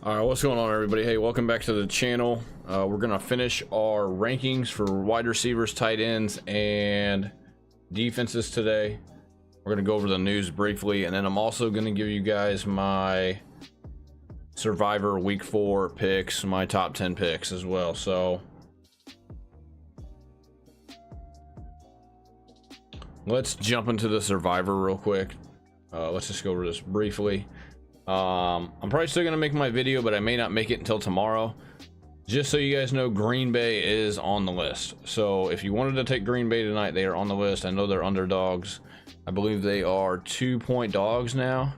All right, what's going on, everybody? Hey, welcome back to the channel. We're gonna finish our rankings for wide receivers, tight ends, and defenses today. We're gonna go over the news briefly, and then I'm also gonna give you guys my Survivor Week 4 picks, my top 10 picks as well. So let's jump into the Survivor real quick. Let's just go over this briefly. I'm probably still gonna make my video, but I may not make it until tomorrow. Just so you guys know, Green Bay is on the list. So if you wanted to take Green Bay tonight, they are on the list. I know they're underdogs. I believe they are 2-point dogs now.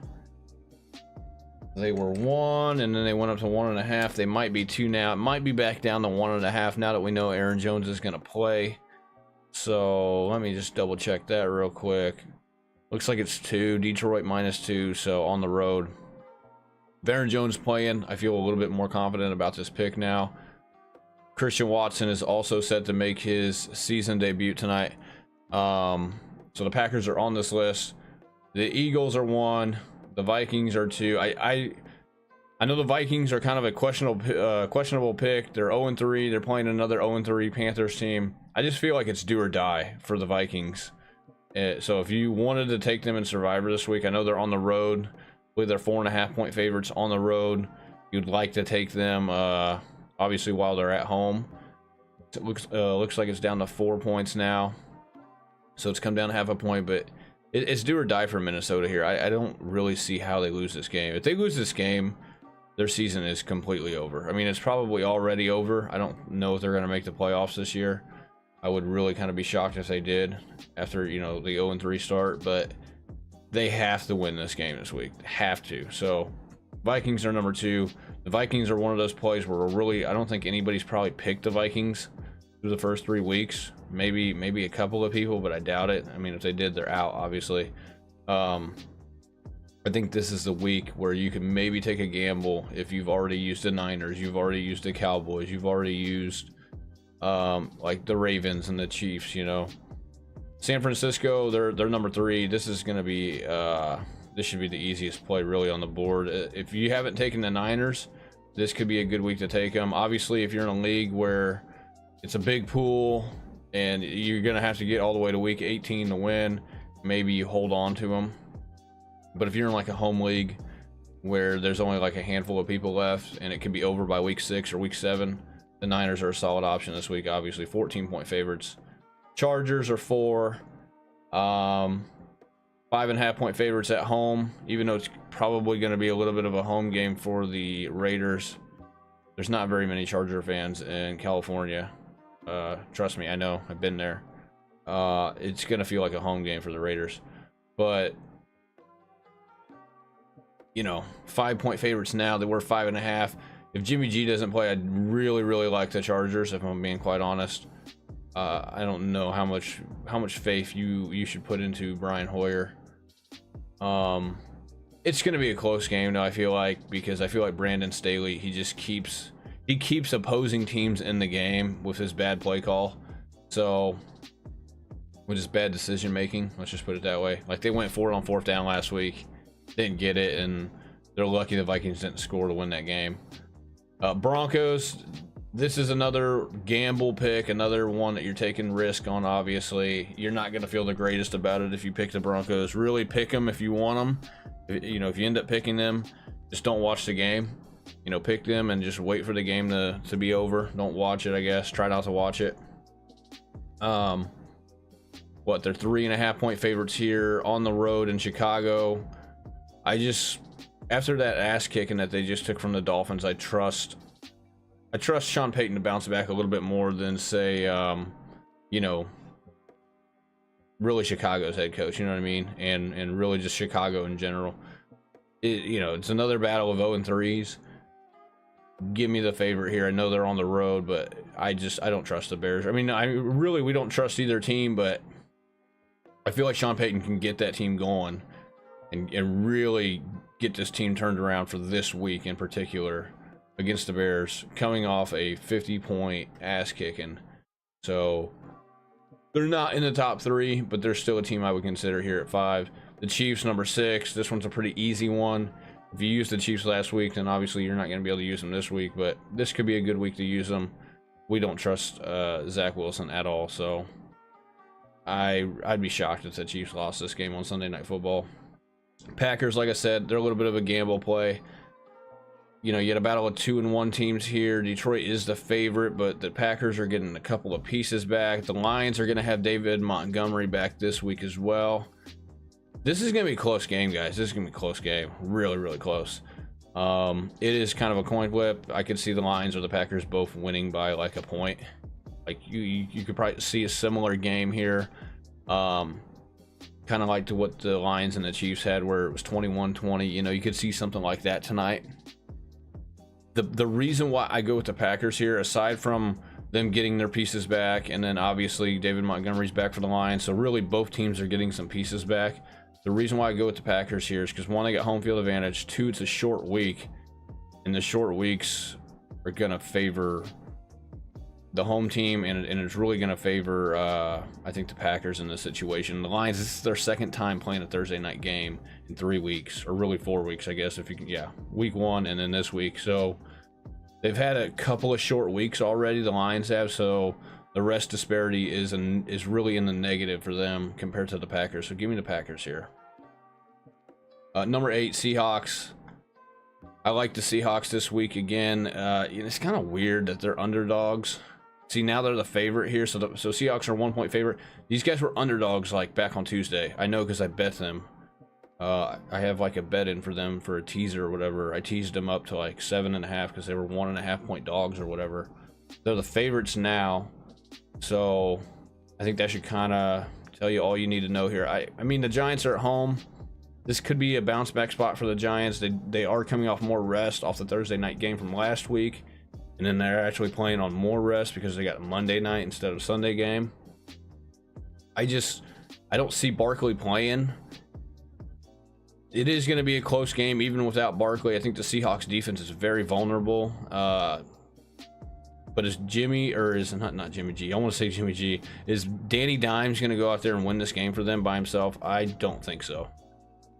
They were 1, and then they went up to 1.5. They might be 2 now. It might be back down to 1.5 now that we know Aaron Jones is gonna play. So let me just double check that real quick. Looks like it's 2. Detroit -2. So on the road. Aaron Jones playing, I feel a little bit more confident about this pick now. Christian Watson is also set to make his season debut tonight. So the Packers are on this list. The Eagles are 1. The Vikings are 2. I know the Vikings are kind of a questionable pick. They're 0-3. They're playing another 0-3 Panthers team. I just feel like it's do or die for the Vikings. So if you wanted to take them in Survivor this week, I know they're on the road. I believe they're 4.5-point favorites on the road. You'd like to take them, obviously, while they're at home. It looks like it's down to 4 points now, so it's come down half a point. But it's do or die for Minnesota here. I don't really see how they lose this game. If they lose this game, their season is completely over. I mean, it's probably already over. I don't know if they're going to make the playoffs this year. I would really kind of be shocked if they did after, you know, the 0-3 start, but they have to win this game this week. Have to. So Vikings are number 2. The Vikings are one of those plays where really, I don't think anybody's probably picked the Vikings through the first 3 weeks. Maybe a couple of people, but I doubt it. I mean, if they did, they're out, obviously. I think this is the week where you can maybe take a gamble if you've already used the Niners, you've already used the Cowboys, you've already used like the Ravens and the Chiefs, you know. San Francisco, they're number 3. This is going to be this should be the easiest play really on the board. If you haven't taken the Niners, this could be a good week to take them. Obviously, if you're in a league where it's a big pool and you're going to have to get all the way to week 18 to win, maybe you hold on to them. But if you're in like a home league where there's only like a handful of people left and it could be over by week 6 or week 7, the Niners are a solid option this week. Obviously 14-point favorites. Chargers are 4. 5.5-point favorites at home, even though it's probably going to be a little bit of a home game for the Raiders. There's not very many Charger fans in California. Trust me, I know. I've been there. It's going to feel like a home game for the Raiders. But, you know, 5-point favorites now. They were 5.5. If Jimmy G doesn't play, I'd really like the Chargers, if I'm being quite honest. I don't know how much faith you should put into Brian Hoyer. It's going to be a close game though, I feel like, because I feel like Brandon Staley, he keeps opposing teams in the game with his bad play call. So with his bad decision making, let's just put it that way. Like, they went for it on 4th down last week, didn't get it, and they're lucky the Vikings didn't score to win that game. Broncos, this is another gamble pick, another one that you're taking risk on. Obviously, you're not going to feel the greatest about it if you pick the Broncos. Really pick them if you want them. You know, if you end up picking them, just don't watch the game. You know, pick them and just wait for the game to be over. Don't watch it, I guess. Try not to watch it. What, they're 3.5-point favorites here on the road in Chicago. After that ass kicking that they just took from the Dolphins, I trust Sean Payton to bounce back a little bit more than, say, you know, really Chicago's head coach, you know what I mean? And really just Chicago in general. You know, it's another battle of 0-3s. Give me the favorite here. I know they're on the road, but I don't trust the Bears. I mean, we don't trust either team, but I feel like Sean Payton can get that team going and really get this team turned around for this week in particular against the Bears, coming off a 50-point ass kicking. So they're not in the top 3, but they're still a team I would consider here at 5. The Chiefs, number 6. This one's a pretty easy one. If you used the Chiefs last week, then obviously you're not going to be able to use them this week, but this could be a good week to use them. We don't trust Zach Wilson at all, so I'd be shocked if the Chiefs lost this game on Sunday Night Football. Packers, like I said, they're a little bit of a gamble play. You know, you had a battle of 2-1 teams here. Detroit is the favorite, but the Packers are getting a couple of pieces back. The Lions are going to have David Montgomery back this week as well. This is going to be a close game, guys. This is going to be a close game. Really, really close. It is kind of a coin flip. I could see the Lions or the Packers both winning by like a point. Like, you could probably see a similar game here. Kind of like to what the Lions and the Chiefs had, where it was 21-20. You know, you could see something like that tonight. The reason why I go with the Packers here, aside from them getting their pieces back, and then obviously David Montgomery's back for the Lions, so really both teams are getting some pieces back. The reason why I go with the Packers here is because, 1, they got home field advantage. 2, it's a short week, and the short weeks are going to favor the home team, and it's really going to favor, I think, the Packers in this situation. The Lions, this is their 2nd time playing a Thursday night game in 3 weeks, or really 4 weeks, I guess, if you can, yeah, week 1 and then this week. So they've had a couple of short weeks already, the Lions have, so the rest disparity is really in the negative for them compared to the Packers. So give me the Packers here. Number 8, Seahawks. I like the Seahawks this week again. It's kind of weird that they're underdogs. See, now they're the favorite here, so Seahawks are 1-point favorite. These guys were underdogs like back on Tuesday. I know because I bet them. I have like a bet in for them for a teaser or whatever. I teased them up to like 7.5 because they were 1.5-point dogs or whatever. They're the favorites now, so I think that should kind of tell you all you need to know here. I mean, the Giants are at home. This could be a bounce back spot for the Giants. They are coming off more rest off the Thursday night game from last week. And then they're actually playing on more rest because they got a Monday night instead of Sunday game. I don't see Barkley playing. It is going to be a close game even without Barkley. I think the Seahawks defense is very vulnerable. But is Jimmy, or is not Jimmy G? I want to say Jimmy G. Is Danny Dimes going to go out there and win this game for them by himself? I don't think so.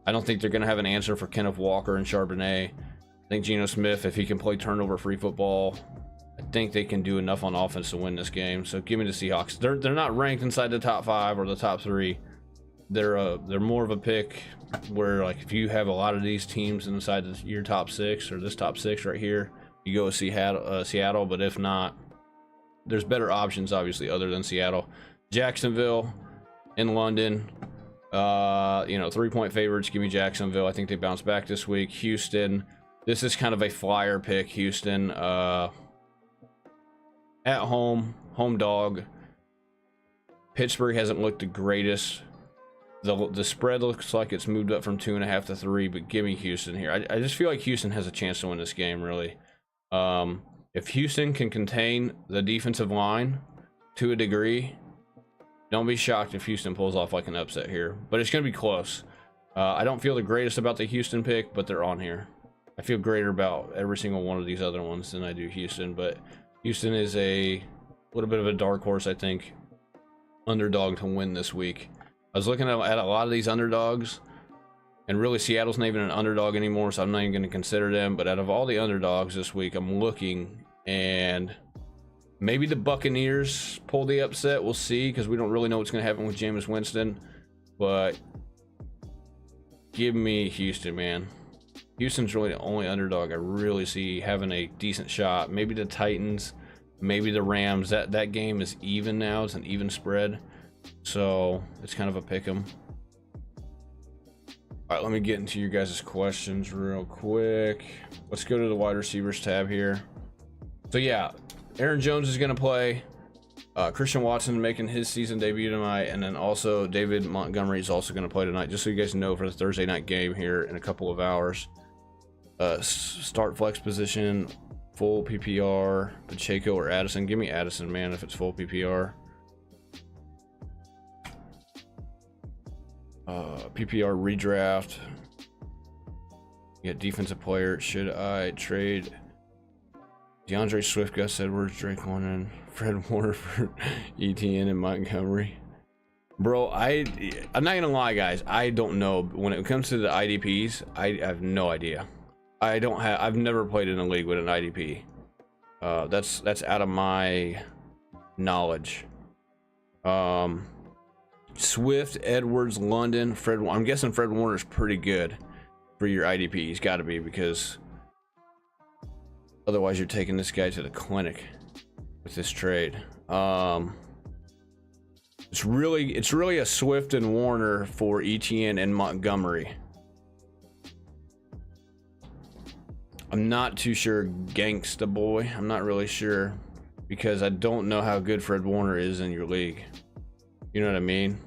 I don't think they're going to have an answer for Kenneth Walker and Charbonnet. I think Geno Smith, if he can play turnover-free football, I think they can do enough on offense to win this game. So give me the Seahawks. They're not ranked inside the top 5 or the top 3. They're more of a pick where, like, if you have a lot of these teams inside your top 6 or this top 6 right here, you go with Seattle. But if not, there's better options, obviously, other than Seattle. Jacksonville in London. 3-point favorites. Give me Jacksonville. I think they bounce back this week. Houston. This is kind of a flyer pick. Houston at home dog. Pittsburgh hasn't looked the greatest. The spread looks like it's moved up from 2.5 to 3, but give me Houston here. I just feel like Houston has a chance to win this game, really. If Houston can contain the defensive line to a degree. Don't be shocked if Houston pulls off like an upset here, but it's going to be close. I don't feel the greatest about the Houston pick, but they're on here. I feel greater about every single one of these other ones than I do Houston, but Houston is a little bit of a dark horse, I think, underdog to win this week. I was looking at a lot of these underdogs, and really Seattle's not even an underdog anymore, so I'm not even going to consider them. But out of all the underdogs this week, I'm looking, and maybe the Buccaneers pull the upset. We'll see, because we don't really know what's going to happen with Jameis Winston. But give me Houston, man. Houston's really the only underdog I really see having a decent shot. Maybe the Titans, maybe the Rams. That game is even now. It's an even spread, so it's kind of a pick 'em. All right, let me get into you guys' questions real quick. Let's go to the wide receivers tab here. So yeah, Aaron Jones is going to play. Christian Watson making his season debut tonight, and then also David Montgomery is also going to play tonight, just so you guys know, for the Thursday night game here in a couple of hours. Start flex position, full PPR, Pacheco or Addison. Give me Addison, man, if it's full PPR. PPR redraft. Get defensive player. Should I trade DeAndre Swift, Gus Edwards, Drake London, Fred Warner for ETN and Montgomery? Bro, I'm not gonna lie, guys. I don't know. When it comes to the IDPs, I have no idea. I've never played in a league with an IDP. That's out of my knowledge. Swift, Edwards, London, Fred. I'm guessing Fred Warner's pretty good for your IDP. He's got to be, because otherwise you're taking this guy to the clinic with this trade. It's really a Swift and Warner for ETN and Montgomery. I'm not too sure, Gangsta Boy. I'm not really sure, because I don't know how good Fred Warner is in your league. You know what I mean?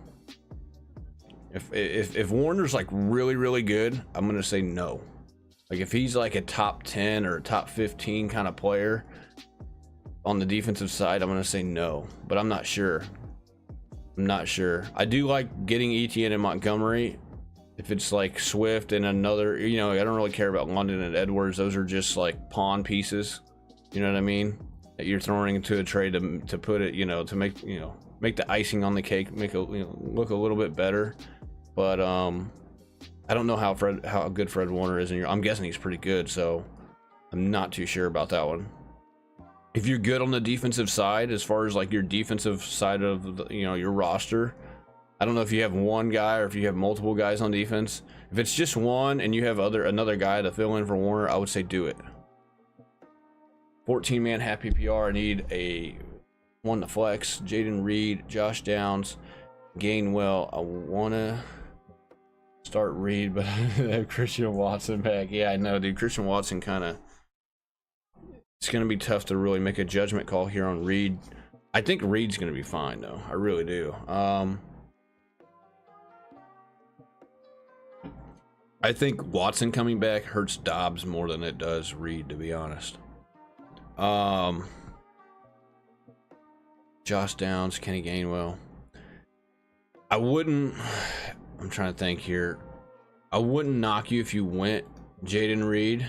If Warner's like really good, I'm gonna say no. Like if he's like a top 10 or a top 15 kind of player on the defensive side, I'm gonna say no. But I'm not sure. I'm not sure. I do like getting ETN and Montgomery. If it's like Swift and another, you know, I don't really care about London and Edwards. Those are just like pawn pieces. You know what I mean? That you're throwing into a trade to put it, you know, to make, you know, make the icing on the cake, make it, you know, look a little bit better. But I don't know how good Fred Warner is, and I'm guessing he's pretty good, so I'm not too sure about that one. If you're good on the defensive side, as far as like your defensive side of the, you know, your roster, I don't know if you have one guy or if you have multiple guys on defense. If it's just one and you have another guy to fill in for Warner, I would say do it. 14-man half PPR. I need a one to flex. Jaden Reed, Josh Downs, Gainwell. I wanna start Reed, but I have Christian Watson back. Yeah, I know, dude. Christian Watson it's gonna be tough to really make a judgment call here on Reed. I think Reed's gonna be fine though. I really do. I think Watson coming back hurts Dobbs more than it does Reed, to be honest. Josh Downs, Kenny Gainwell. I'm trying to think here. I wouldn't knock you if you went Jaden Reed.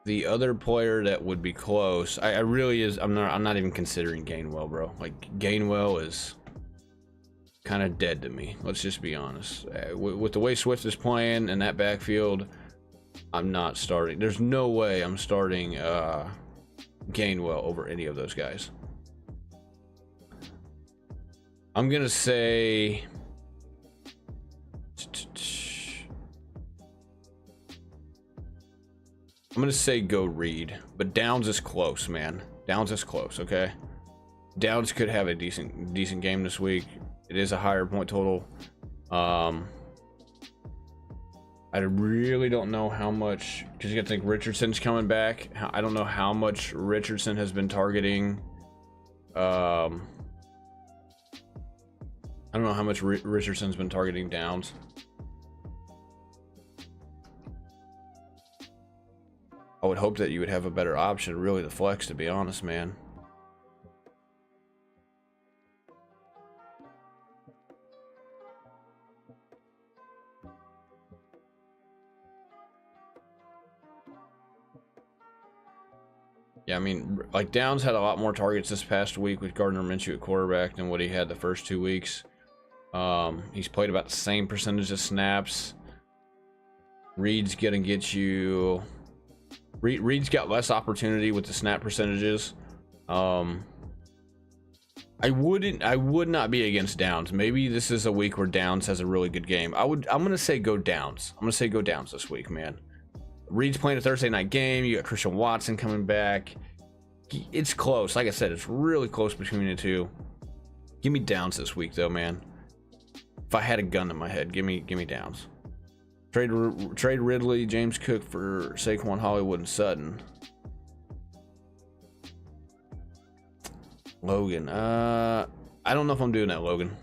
The other player that would be close, I'm not even considering Gainwell, bro. Like Gainwell is kind of dead to me. Let's just be honest. With the way Swift is playing in that backfield, I'm not starting. There's no way I'm starting Gainwell over any of those guys. I'm gonna say go Reed, but Downs is close, man. Downs is close, okay? Downs could have a decent game this week. It is a higher point total. I really don't know how much, because you gotta think Richardson's coming back. I don't know how much Richardson has been targeting. I don't know how much Richardson's been targeting Downs. I would hope that you would have a better option, really, to flex, to be honest, man. Yeah, I mean, like Downs had a lot more targets this past week with Gardner Minshew at quarterback than what he had the first 2 weeks. He's played about the same percentage of snaps. Reed's gonna get you. Reed's got less opportunity with the snap percentages. I would not be against Downs. Maybe this is a week where Downs has a really good game. I'm gonna say go Downs. I'm gonna say go Downs this week, man. Reed's playing a Thursday night game. You got Christian Watson coming back. It's close. Like I said, it's really close between the two. Give me Downs this week, though, man. If I had a gun in my head, give me Downs. Trade Ridley, James Cook for Saquon, Hollywood, and Sutton. Logan. I don't know if I'm doing that, Logan.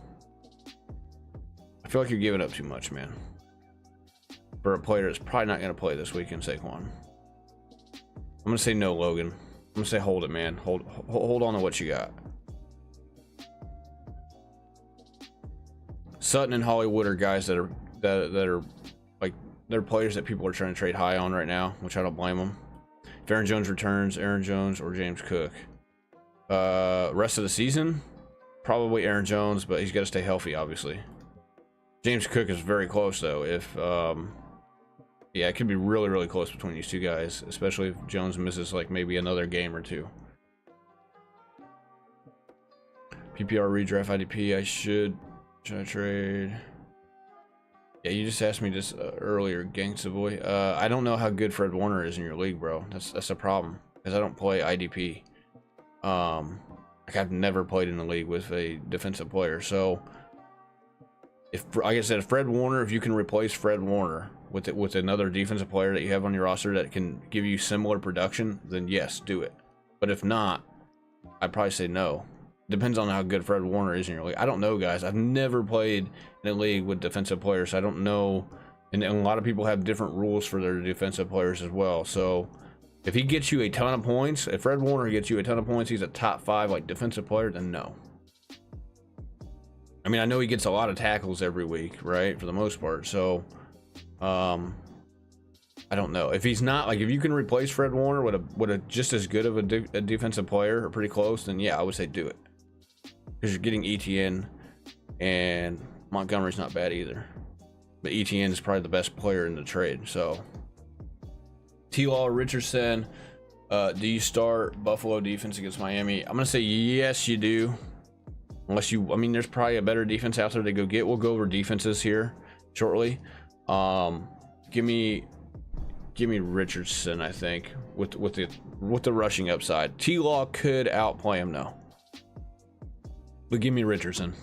I feel like you're giving up too much, man. For a player that's probably not going to play this week in Saquon. I'm going to say no, Logan. I'm going to say hold it, man. Hold on to what you got. Sutton and Hollywood are guys that are like, they're players that people are trying to trade high on right now, which I don't blame them. If Aaron Jones returns, Aaron Jones or James Cook. Rest of the season, probably Aaron Jones, but he's got to stay healthy, obviously. James Cook is very close, though. If yeah, it could be really, really close between these two guys, especially if Jones misses like maybe another game or two. PPR redraft IDP. Should I trade? Yeah, you just asked me this earlier, Gangsta Boy. I don't know how good Fred Warner is in your league, bro. That's a problem, because I don't play IDP. Like I've never played in the league with a defensive player. So if, like I said, Fred Warner, if you can replace Fred Warner with another defensive player that you have on your roster that can give you similar production, then yes, do it. But if not, I'd probably say no. Depends on how good Fred Warner is in your league. I don't know, guys. I've never played in a league with defensive players, so I don't know. And a lot of people have different rules for their defensive players as well. So if he gets you a ton of points, if Fred Warner gets you a ton of points, he's a top 5 like defensive player, then no. I mean, I know he gets a lot of tackles every week, right, for the most part. So I don't know if he's not, like, if you can replace Fred Warner with a just as good of a defensive player or pretty close, then yeah, I would say do it, because you're getting ETN, and Montgomery's not bad either, but ETN is probably the best player in the trade. So T-Law Richardson, do you start Buffalo defense against Miami? I'm gonna say yes, you do. Unless you, I mean, there's probably a better defense out there to go get. We'll go over defenses here shortly. Give me Richardson, I think, with the rushing upside. T-Law could outplay him, though. But give me Richardson.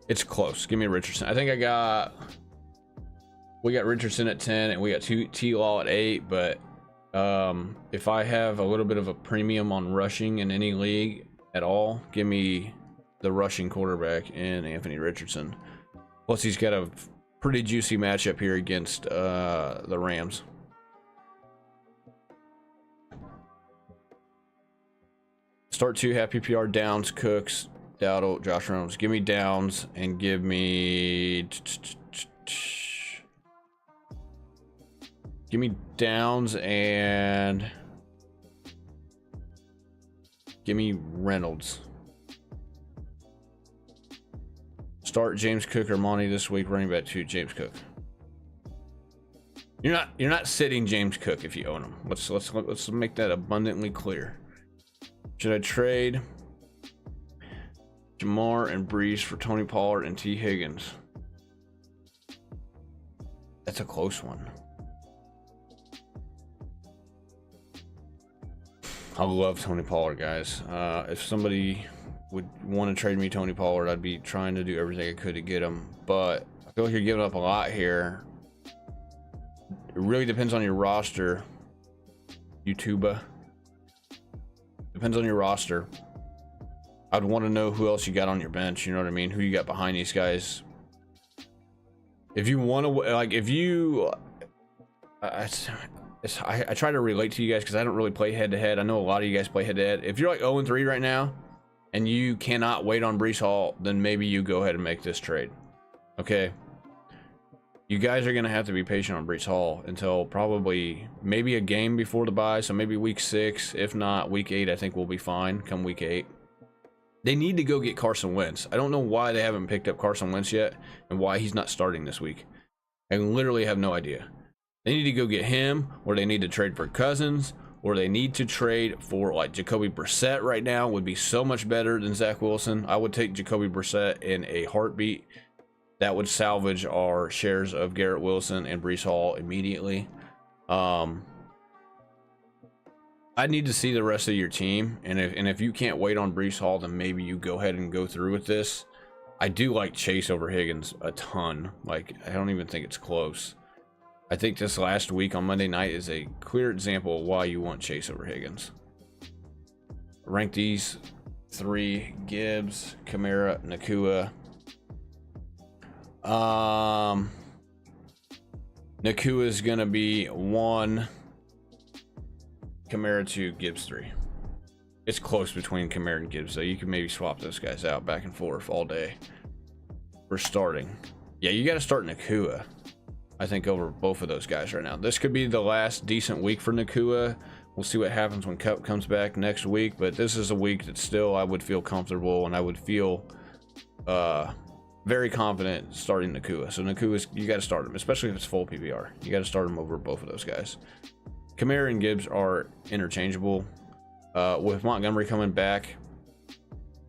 It's close. Give me Richardson. I think we got Richardson at 10 and we got T-Law at 8, but if I have a little bit of a premium on rushing in any league at all, give me the rushing quarterback in Anthony Richardson. Plus, he's got a pretty juicy matchup here against the Rams. Start 2, half PPR, Downs, Cooks, Dowdle, Josh Reynolds. Give me Downs and give me... Give me Downs and... Give me Reynolds. Start James Cook or Monty this week. Running back 2, James Cook. You're not sitting James Cook if you own him. Let's make that abundantly clear. Should I trade Jamar and Brees for Tony Pollard and T. Higgins? That's a close one. I love Tony Pollard, guys. If somebody would want to trade me Tony Pollard, I'd be trying to do everything I could to get him. But I feel like you're giving up a lot here. It really depends on your roster, YouTuber. Depends on your roster. I'd want to know who else you got on your bench. You know what I mean? Who you got behind these guys. If you want to, like, if you... I try to relate to you guys because I don't really play head-to-head. I know a lot of you guys play head-to-head. If you're like 0-3 right now, and you cannot wait on Breece Hall, then maybe you go ahead and make this trade. Okay? You guys are going to have to be patient on Breece Hall until probably maybe a game before the bye. So maybe week 6, if not week 8, I think we'll be fine come week 8. They need to go get Carson Wentz. I don't know why they haven't picked up Carson Wentz yet and why he's not starting this week. I literally have no idea. They need to go get him, or they need to trade for Cousins, or they need to trade for like Jacoby Brissett right now would be so much better than Zach Wilson. I would take Jacoby Brissett in a heartbeat. That would salvage our shares of Garrett Wilson and Breece Hall immediately. I need to see the rest of your team, and if you can't wait on Breece Hall, then maybe you go ahead and go through with this. I do like Chase over Higgins a ton. Like, I don't even think it's close. I think this last week on Monday night is a clear example of why you want Chase over Higgins. Rank these 3: Gibbs, Kamara, Nacua. Nacua is gonna be 1, Kamara 2, Gibbs 3. It's close between Kamara and Gibbs, so you can maybe swap those guys out back and forth all day. For starting, yeah, you got to start Nacua, I think, over both of those guys right now. This could be the last decent week for Nacua. We'll see what happens when Kupp comes back next week, but this is a week that still I would feel comfortable and I would feel very confident starting Nacua. So Nacua, you got to start him, especially if it's full PPR. You got to start him over both of those guys. Kamara and Gibbs are interchangeable. With Montgomery coming back,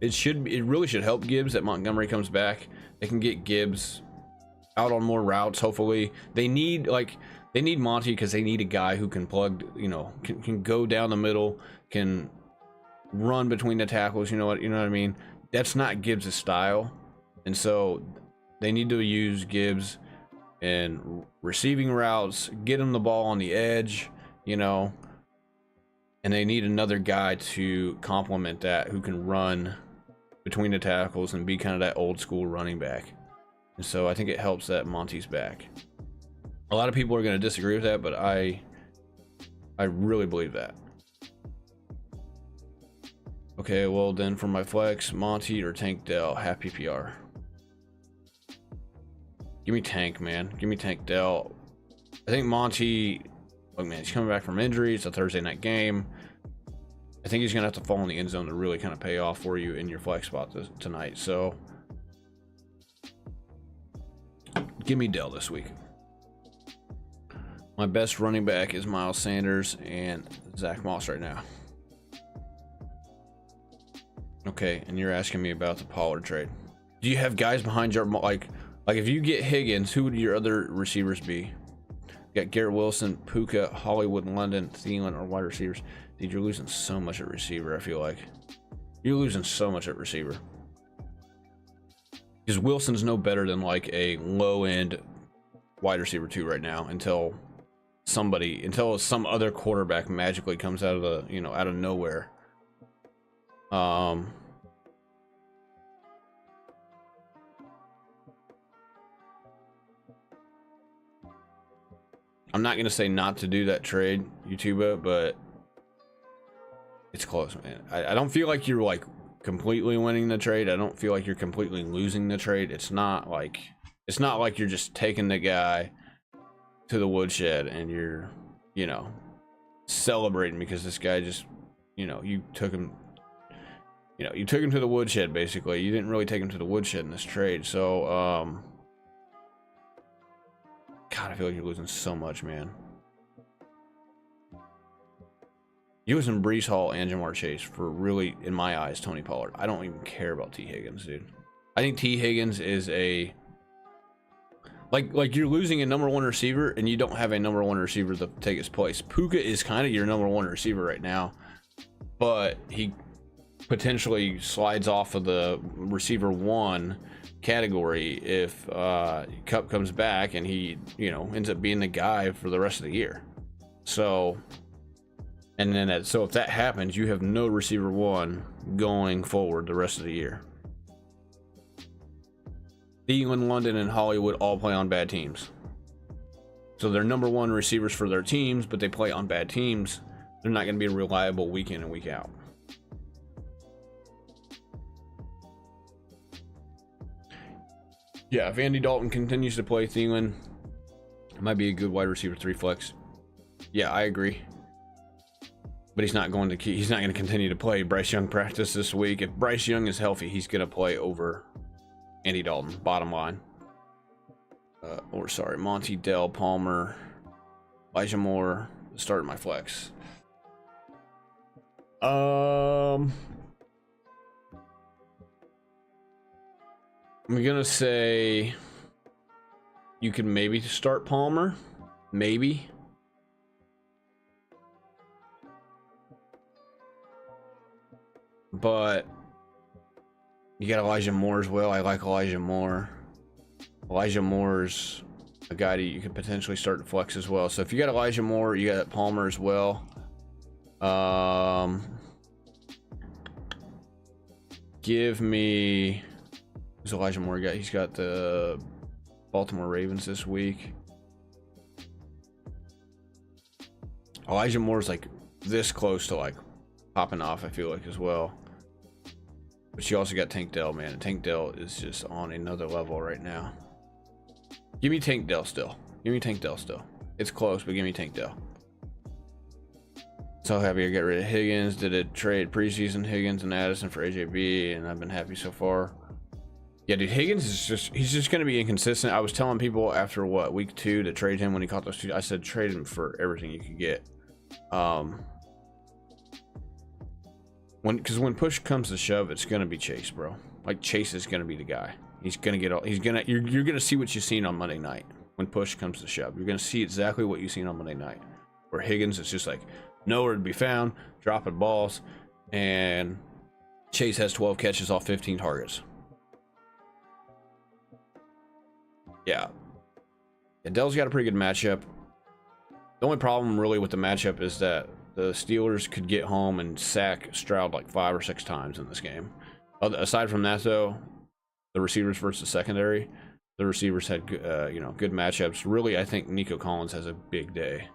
it really should help Gibbs that Montgomery comes back. They can get Gibbs out on more routes. Hopefully, they need Monty because they need a guy who can plug, can go down the middle, can run between the tackles. You know what I mean? That's not Gibbs' style, and so they need to use Gibbs in receiving routes, get him the ball on the edge, and they need another guy to complement that who can run between the tackles and be kind of that old school running back. And so I think it helps that Monty's back. A lot of people are going to disagree with that, but I really believe that. Okay, well then for my flex, Monty or Tank Dell, half PPR. Give me Tank, man. Give me Tank Dell. I think Monty, look, man, he's coming back from injury. It's a Thursday night game. I think he's going to have to fall in the end zone to really kind of pay off for you in your flex spot tonight. So give me Dell this week. My best running back is Miles Sanders and Zach Moss right now. Okay, and you're asking me about the Pollard trade. Do you have guys behind your, like if you get Higgins, who would your other receivers be? You got Garrett Wilson, Puka, Hollywood, London, Thielen, or wide receivers. Dude, you're losing so much at receiver, I feel like. You're losing so much at receiver. Because Wilson's no better than like a low-end wide receiver 2 right now until some other quarterback magically comes out of the, out of nowhere. I'm not going to say not to do that trade, YouTuber, but it's close, man. I don't feel like you're like completely winning the trade. I don't feel like you're completely losing the trade. It's not like you're just taking the guy to the woodshed and you're, celebrating because this guy just, you took him to the woodshed, basically. You didn't really take him to the woodshed in this trade. So, God, I feel like you're losing so much, man. Using Breece Hall and Jamar Chase for really, in my eyes, Tony Pollard. I don't even care about T. Higgins, dude. I think T. Higgins is a... Like you're losing a number 1 receiver, and you don't have a number 1 receiver to take his place. Puka is kind of your number 1 receiver right now, but he potentially slides off of the receiver 1 category if Kupp comes back and he, ends up being the guy for the rest of the year. So... And then, so if that happens, you have no receiver 1 going forward the rest of the year. Thielen, London, and Hollywood all play on bad teams. So they're number 1 receivers for their teams, but they play on bad teams. They're not going to be reliable week in and week out. Yeah, if Andy Dalton continues to play Thielen, Might be a good wide receiver 3 flex. Yeah, I agree. But he's not going to continue to play. Bryce Young practiced this week. If Bryce Young is healthy, he's going to play over Andy Dalton, bottom line. Monty, Dell, Palmer, Elijah Moore, start my flex. I'm gonna say you could maybe start Palmer, maybe. But you got Elijah Moore as well. I like Elijah Moore. Elijah Moore's a guy that you could potentially start to flex as well. So if you got Elijah Moore, you got Palmer as well. Give me, who's Elijah Moore got? He's got the Baltimore Ravens this week. Elijah Moore's like this close to like popping off, I feel like, as well. But you also got Tank Dell, man. And Tank Dell is just on another level right now. Give me Tank Dell still. Give me Tank Dell still. It's close, but give me Tank Dell. So happy I got rid of Higgins. Did a trade preseason Higgins and Addison for AJB, and I've been happy so far. Yeah, dude, Higgins is he's just going to be inconsistent. I was telling people after week 2 to trade him when he caught those 2. I said trade him for everything you could get. Because when push comes to shove, it's going to be Chase, bro. Like, Chase is going to be the guy. He's going to get all, you're going to see what you've seen on Monday night. When push comes to shove, you're going to see exactly what you've seen on Monday night, where Higgins is just like nowhere to be found, dropping balls, and Chase has 12 catches off 15 targets. Yeah. Dell's got a pretty good matchup. The only problem really with the matchup is that the Steelers could get home and sack Stroud like 5 or 6 times in this game. Aside from that, though, the receivers versus secondary, the receivers had good matchups. Really, I think Nico Collins has a big day.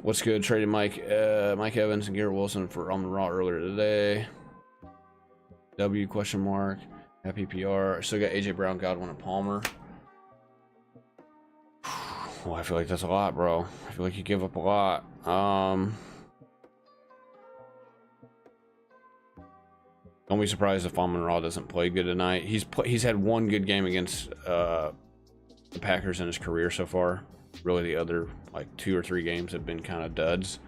What's good? Traded Mike Evans and Garrett Wilson for Amon-Ra earlier today. W ? Happy PR. I still got AJ Brown, Godwin, and Palmer. Well, I feel like that's a lot, bro. I feel like you give up a lot. Don't be surprised if Amon-Ra doesn't play good tonight. He's had one good game against the Packers in his career so far. Really, the other like 2 or 3 games have been kind of duds.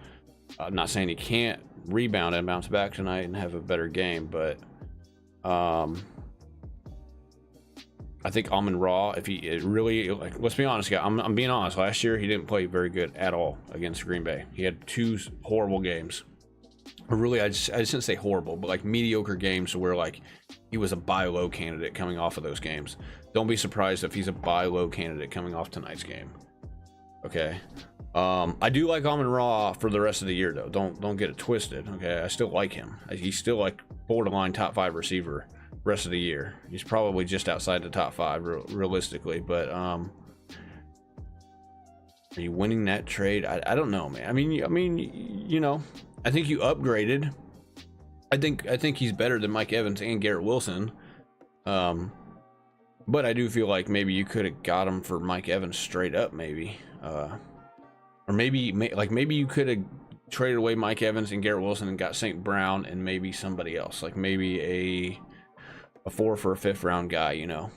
I'm not saying he can't rebound and bounce back tonight and have a better game, but I think Amon-Ra, if he really, like, let's be honest, guys. I'm being honest. Last year, he didn't play very good at all against Green Bay. He had 2 horrible games. Or really, I just didn't say horrible, but like mediocre games where like he was a buy low candidate coming off of those games. Don't be surprised if he's a buy low candidate coming off tonight's game. Okay. I do like Amon-Ra for the rest of the year, though. Don't get it twisted. Okay, I still like him. He's still like borderline top 5 receiver rest of the year. He's probably just outside the top 5 realistically, but are you winning that trade? I don't know, man. I mean, you know, I think you upgraded. I think he's better than Mike Evans and Garrett Wilson. But I do feel like maybe you could have got him for Mike Evans straight up, maybe. Or maybe you could have traded away Mike Evans and Garrett Wilson and got St. Brown and maybe somebody else, like maybe a 4 for a 5th round guy, you know.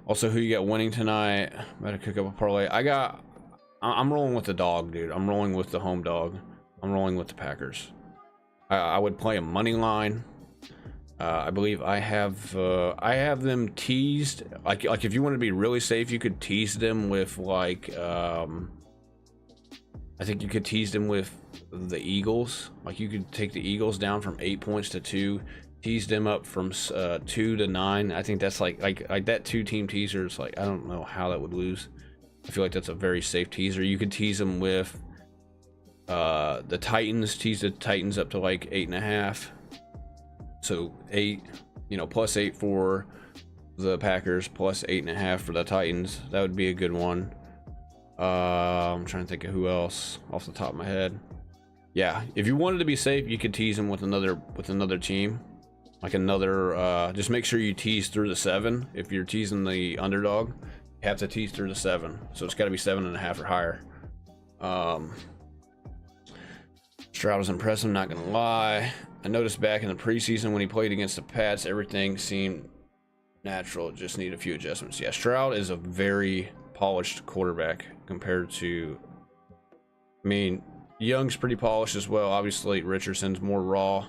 Also, who you got winning tonight? Better cook up a parlay. I'm rolling with the dog, dude. I'm rolling with the home dog. I'm rolling with the Packers. I would play a money line. I believe I have them teased. Like if you want to be really safe, you could tease them with like I think you could tease them with the Eagles. Like you could take the Eagles down from 8 points to 2, tease them up from 2 to 9. I think that's like that 2-team teaser is like, I don't know how that would lose. I feel like that's a very safe teaser. You could tease them with the Titans, tease the Titans up to like 8.5. So 8, plus 8 for the Packers, plus 8.5 for the Titans. That would be a good one. I'm trying to think of who else off the top of my head. Yeah, if you wanted to be safe, you could tease them with another team. like another, just make sure you tease through the 7. If you're teasing the underdog, you have to tease through the 7. So it's got to be 7.5 or higher. Stroud was impressive, not gonna lie. I noticed back in the preseason when he played against the Pats, everything seemed natural, just need a few adjustments. Yeah, Stroud is a very polished quarterback compared to, I mean, Young's pretty polished as well. Obviously, Richardson's more raw.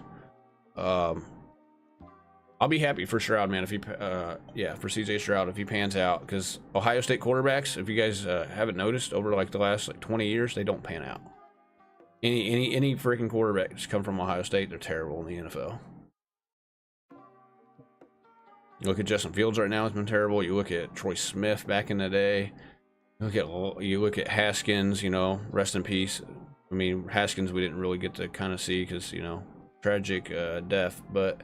I'll be happy for Stroud, man, if he, yeah, for CJ Stroud, if he pans out, because Ohio State quarterbacks, if you guys haven't noticed, over like the last like 20 years, they don't pan out. Any freaking quarterback that's come from Ohio State, they're terrible in the NFL. You look at Justin Fields right now, it's been terrible. You look at Troy Smith back in the day. You look at Haskins, you know, rest in peace. I mean, Haskins we didn't really get to kind of see because, you know, tragic death, but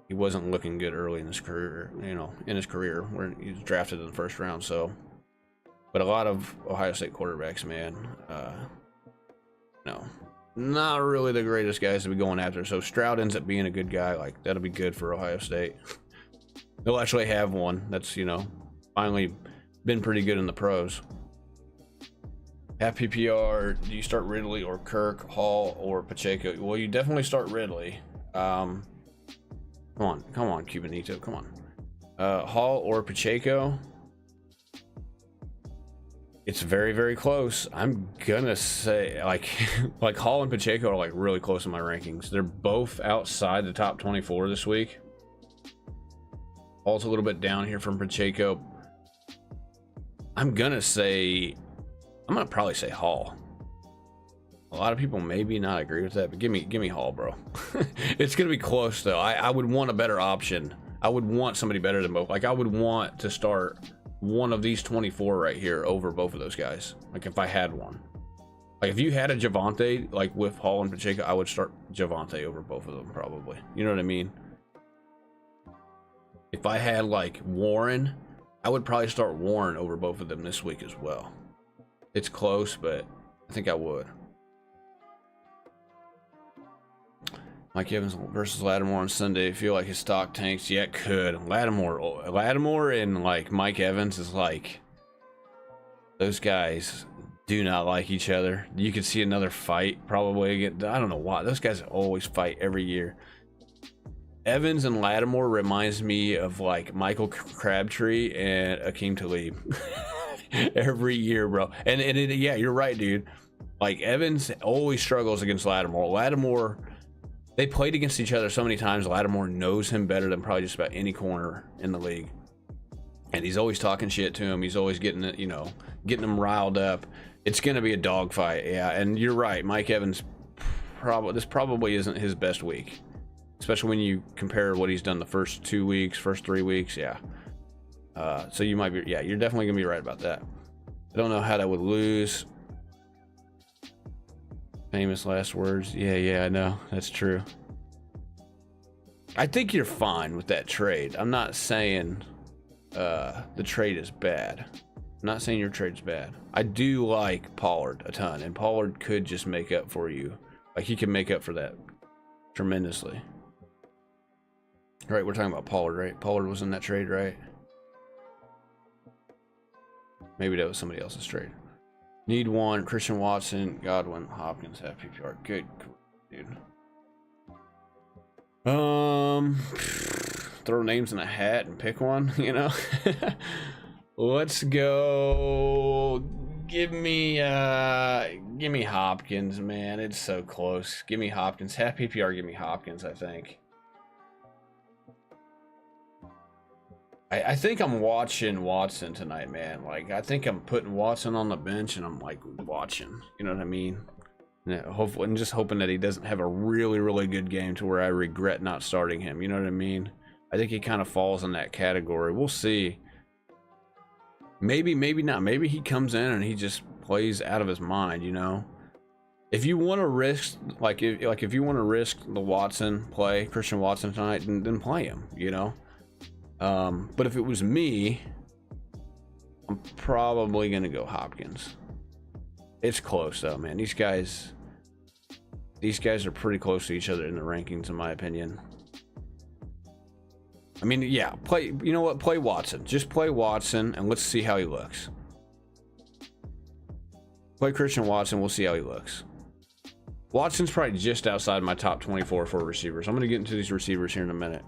he wasn't looking good early in his career, you know, where he was drafted in the first round. So, but a lot of Ohio State quarterbacks, man, no, not really the greatest guys to be going after. So Stroud ends up being a good guy. Like, that'll be good for Ohio State. They'll actually have one that's, you know, finally been pretty good in the pros. At PPR, do you start Ridley or Kirk, Hall or Pacheco? Well, you definitely start Ridley. Come on, Cubanito, come on. Hall or Pacheco? It's very, very close. I'm gonna say like like Hall and Pacheco are like really close in my rankings. They're both outside the top 24 this week. Hall's a little bit down here from Pacheco. I'm gonna probably say Hall. A lot of people maybe not agree with that, but give me Hall, bro. It's gonna be close though. I would want a better option. I would want somebody better than both. Like, I would want to start one of these 24 right here over both of those guys. Like, if I had one. Like, if you had a Javonte, like with Hall and Pacheco, I would start Javonte over both of them probably. You know what I mean? If I had like Warren, I would probably start Warren over both of them this week as well. It's close, but I think I would. Mike Evans versus Lattimore on Sunday. Feel like his stock tanks? Yeah, it could. Lattimore and like Mike Evans is like, those guys do not like each other. You could see another fight probably again. I don't know why. Those guys always fight every year. Evans and Lattimore reminds me of like Michael Crabtree and Akeem Talib. Every year, bro. And yeah, you're right, dude. Like, Evans always struggles against Lattimore. Lattimore, they played against each other so many times. Lattimore knows him better than probably just about any corner in the league. And he's always talking shit to him. He's always getting it, you know, getting him riled up. It's going to be a dogfight. Yeah. And you're right. Mike Evans, this probably isn't his best week, especially when you compare what he's done the first 2 weeks, first 3 weeks. Yeah. So you might be, yeah, you're definitely gonna be right about that. I don't know how that would lose. Famous last words. Yeah, I know. That's true. I think you're fine with that trade. I'm not saying the trade is bad. I'm not saying your trade's bad. I do like Pollard a ton, and Pollard could just make up for you. Like, he can make up for that tremendously. Right, we're talking about Pollard, right? Pollard was in that trade, right? Maybe that was somebody else's trade. Need one. Christian Watson, Godwin, Hopkins, have PPR. Good, dude. Throw names in a hat and pick one, you know? Let's go. Give me Hopkins, man. It's so close. Give me Hopkins. Half PPR, give me Hopkins, I think. I think I'm watching Watson tonight, man. Like, I think I'm putting Watson on the bench and I'm like watching. You know what I mean? Yeah, hopefully, and just hoping that he doesn't have a really, really good game to where I regret not starting him. You know what I mean? I think he kind of falls in that category. We'll see. Maybe not. Maybe he comes in and he just plays out of his mind, you know? If you want to risk, if you want to risk the Watson play, Christian Watson tonight, then play him, you know? But if it was me, I'm probably going to go Hopkins. It's close though, man. These guys are pretty close to each other in the rankings, in my opinion. I mean, yeah, play, you know what? Play Watson. Just play Watson and let's see how he looks. Play Christian Watson. We'll see how he looks. Watson's probably just outside my top 24 for receivers. I'm going to get into these receivers here in a minute.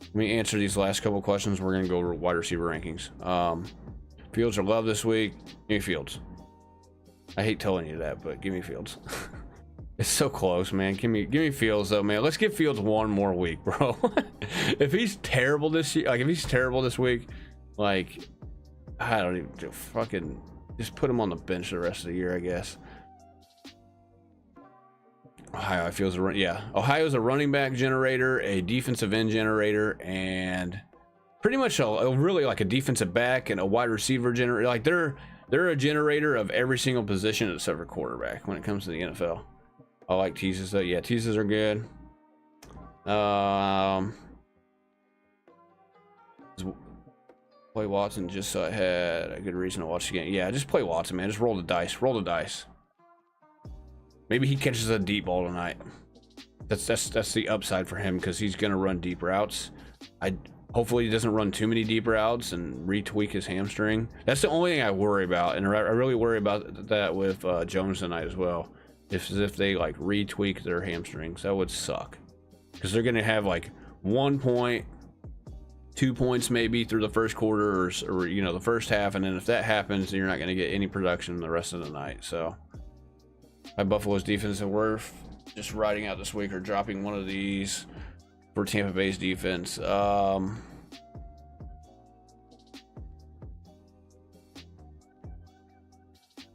Let me answer these last couple questions. We're going to go over wide receiver rankings. Fields or Love this week? Give me Fields. I hate telling you that, but give me Fields. It's so close, man. Give me Fields though, man. Let's give Fields one more week, bro. If he's terrible this year, like if he's terrible this week, like I don't even fucking just put him on the bench the rest of the year, I guess. Ohio feels Ohio's a running back generator, a defensive end generator, and pretty much really like a defensive back and a wide receiver generator. Like they're a generator of every single position except for quarterback when it comes to the NFL. I like teases though. Yeah, teases are good. Play Watson just so I had a good reason to watch the game. Yeah, just play Watson, man. Just roll the dice. Roll the dice. Maybe he catches a deep ball tonight. That's the upside for him because he's gonna run deep routes. Hopefully he doesn't run too many deep routes and retweak his hamstring. That's the only thing I worry about, and I really worry about that with Jones tonight as well. If they like retweak their hamstrings, that would suck because they're gonna have like 1 point, 2 points maybe through the first quarter or you know the first half, and then if that happens, you're not gonna get any production the rest of the night. So my Buffalo's defense and worth just riding out this week or dropping one of these for Tampa Bay's defense. I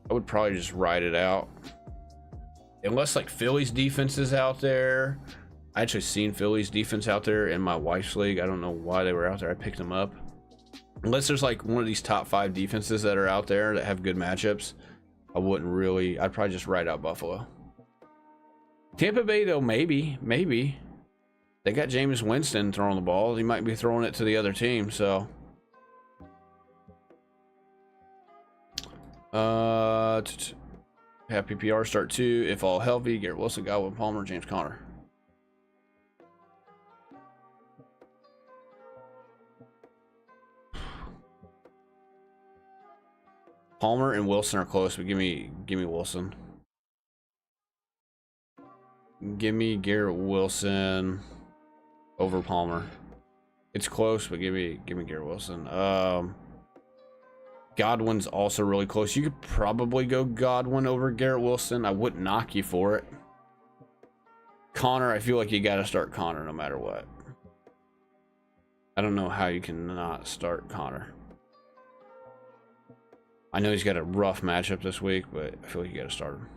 would probably just ride it out. Unless like Philly's defense is out there. I actually seen Philly's defense out there in my wife's league. I don't know why they were out there. I picked them up. Unless there's like one of these top 5 defenses that are out there that have good matchups, I wouldn't really. I'd probably just ride out Buffalo. Tampa Bay though, maybe. They got Jameis Winston throwing the ball. He might be throwing it to the other team, so. Have PPR start 2 if all healthy. Garrett Wilson, Godwin, Palmer, James Conner. Palmer and Wilson are close, but give me Wilson. Give me Garrett Wilson over Palmer. It's close, but give me Garrett Wilson. Godwin's also really close. You could probably go Godwin over Garrett Wilson. I wouldn't knock you for it. Connor, I feel like you got to start Connor no matter what. I don't know how you can not start Connor. I know he's got a rough matchup this week, but I feel like you got to start him.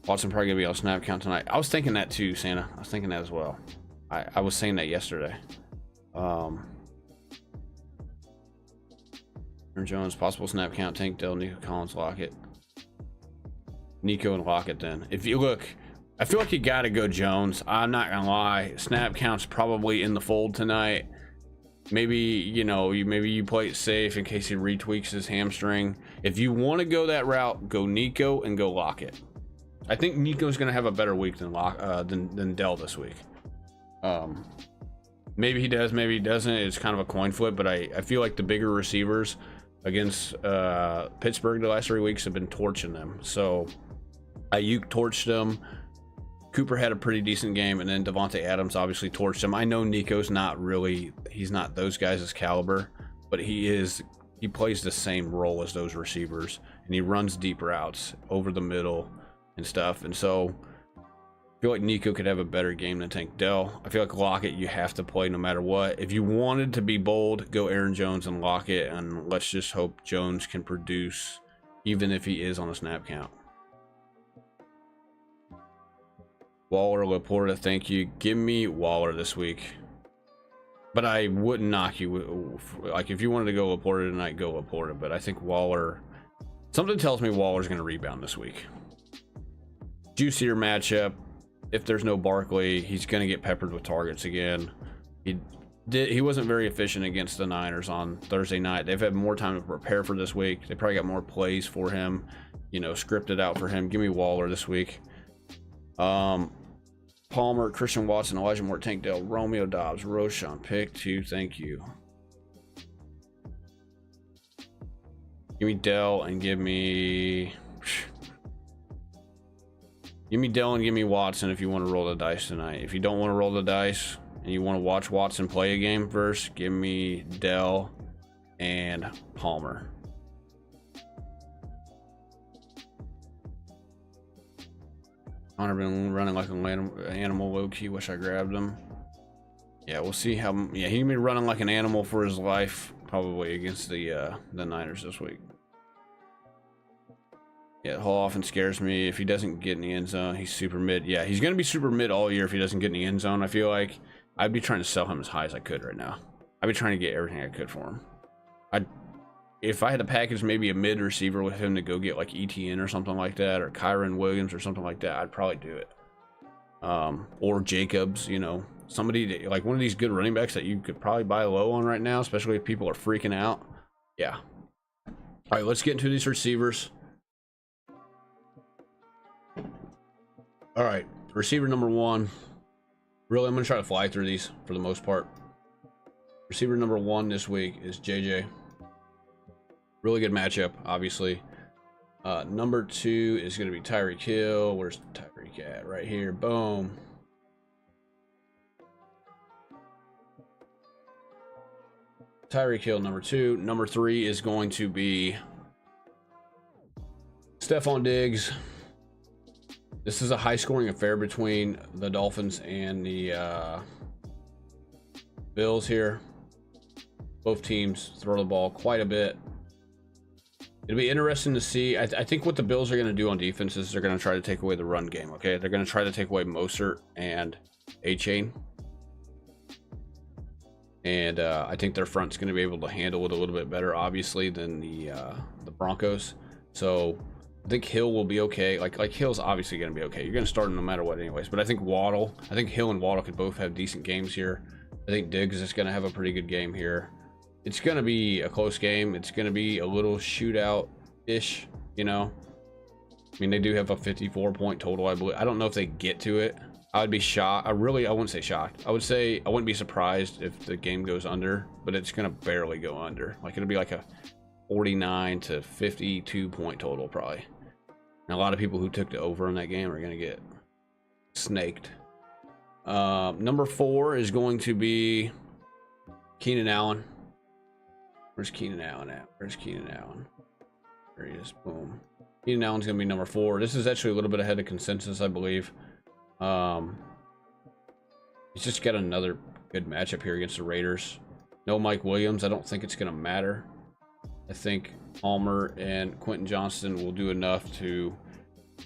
Watson probably gonna be on snap count tonight. I was thinking that too, Santa. I was thinking that as well. I was saying that yesterday. Aaron Jones, possible snap count, Tank Dell, Nico Collins, Lockett. Nico and Lockett then. If you look, I feel like you gotta go Jones. I'm not gonna lie. Snap count's probably in the fold tonight. Maybe, you know, maybe you play it safe in case he retweaks his hamstring. If you want to go that route, go Nico and go Lockett. I think Nico's gonna have a better week than Dell this week. Maybe he does, maybe he doesn't. It's kind of a coin flip, but I feel like the bigger receivers against Pittsburgh the last 3 weeks have been torching them. So Ayuk torched them. Cooper had a pretty decent game, and then Devontae Adams obviously torched him. I know Nico's not really, he's not those guys' caliber, but he plays the same role as those receivers, and he runs deep routes over the middle and stuff. And so I feel like Nico could have a better game than Tank Dell. I feel like Lockett you have to play no matter what. If you wanted to be bold, go Aaron Jones and Lockett, and let's just hope Jones can produce even if he is on a snap count. Waller, Laporta, thank you. Give me Waller this week. But I wouldn't knock you. Like, if you wanted to go Laporta tonight, go Laporta. But I think Waller, something tells me Waller's going to rebound this week. Juicier matchup. If there's no Barkley, he's going to get peppered with targets again. He wasn't very efficient against the Niners on Thursday night. They've had more time to prepare for this week. They probably got more plays for him, you know, scripted out for him. Give me Waller this week. Palmer, Christian Watson, Elijah Moore, Tank Dell, Romeo Dobbs, Roschon. Pick 2. Thank you. Give me Dell and give me Dell and give me Watson if you want to roll the dice tonight. If you don't want to roll the dice and you want to watch Watson play a game first, give me Dell and Palmer. Hunter been running like an animal, low key. Wish I grabbed him. Yeah, we'll see how. Yeah, he can be running like an animal for his life, probably against the Niners this week. Yeah, Hall often scares me. If he doesn't get in the end zone, he's super mid. Yeah, he's gonna be super mid all year if he doesn't get in the end zone. I feel like I'd be trying to sell him as high as I could right now. I'd be trying to get everything I could for him. If I had to package maybe a mid receiver with him to go get like ETN or something like that, or Kyron Williams or something like that, I'd probably do it. Or Jacobs, you know, somebody like one of these good running backs that you could probably buy low on right now, especially if people are freaking out. Yeah. All right, let's get into these receivers. All right, receiver number 1. Really, I'm gonna try to fly through these for the most part. Receiver number 1 this week is JJ. Really good matchup, obviously. Number 2 is going to be Tyreek Hill. Where's Tyreek at? Right here. Boom. Tyreek Hill, number 2. Number 3 is going to be Stephon Diggs. This is a high-scoring affair between the Dolphins and the Bills here. Both teams throw the ball quite a bit. It'll be interesting to see. I think what the Bills are going to do on defense is they're going to try to take away the run game. Okay, they're going to try to take away Mostert and A-Chain, and I think their front's going to be able to handle it a little bit better, obviously, than the Broncos. So I think Hill will be okay. Like Hill's obviously going to be okay. You're going to start him no matter what, anyways. But I think Hill and Waddle could both have decent games here. I think Diggs is going to have a pretty good game here. It's going to be a close game. It's going to be a little shootout-ish, you know. I mean, they do have a 54-point total, I believe. I don't know if they get to it. I would be shocked. I wouldn't say shocked. I would say I wouldn't be surprised if the game goes under, but it's going to barely go under. Like, it'll be like a 49 to 52-point total, probably. And a lot of people who took the over in that game are going to get snaked. Number 4 is going to be Keenan Allen. Where's Keenan Allen at? Where's Keenan Allen? There he is. Boom. Keenan Allen's going to be number 4. This is actually a little bit ahead of consensus, I believe. He's just got another good matchup here against the Raiders. No Mike Williams. I don't think it's going to matter. I think Palmer and Quentin Johnston will do enough to,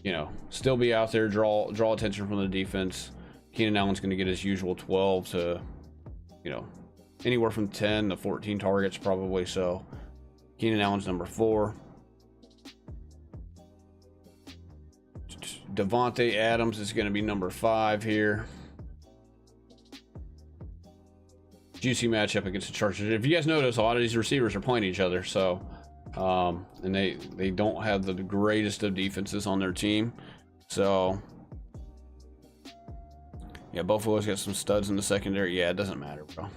you know, still be out there, draw attention from the defense. Keenan Allen's going to get his usual 12 to, you know, anywhere from 10 to 14 targets probably. So Keenan Allen's number 4. Devontae Adams is going to be number 5 here. Juicy matchup against the Chargers. If you guys notice, a lot of these receivers are playing each other. So, and they don't have the greatest of defenses on their team. So, yeah, Buffalo's got some studs in the secondary. Yeah, it doesn't matter, bro.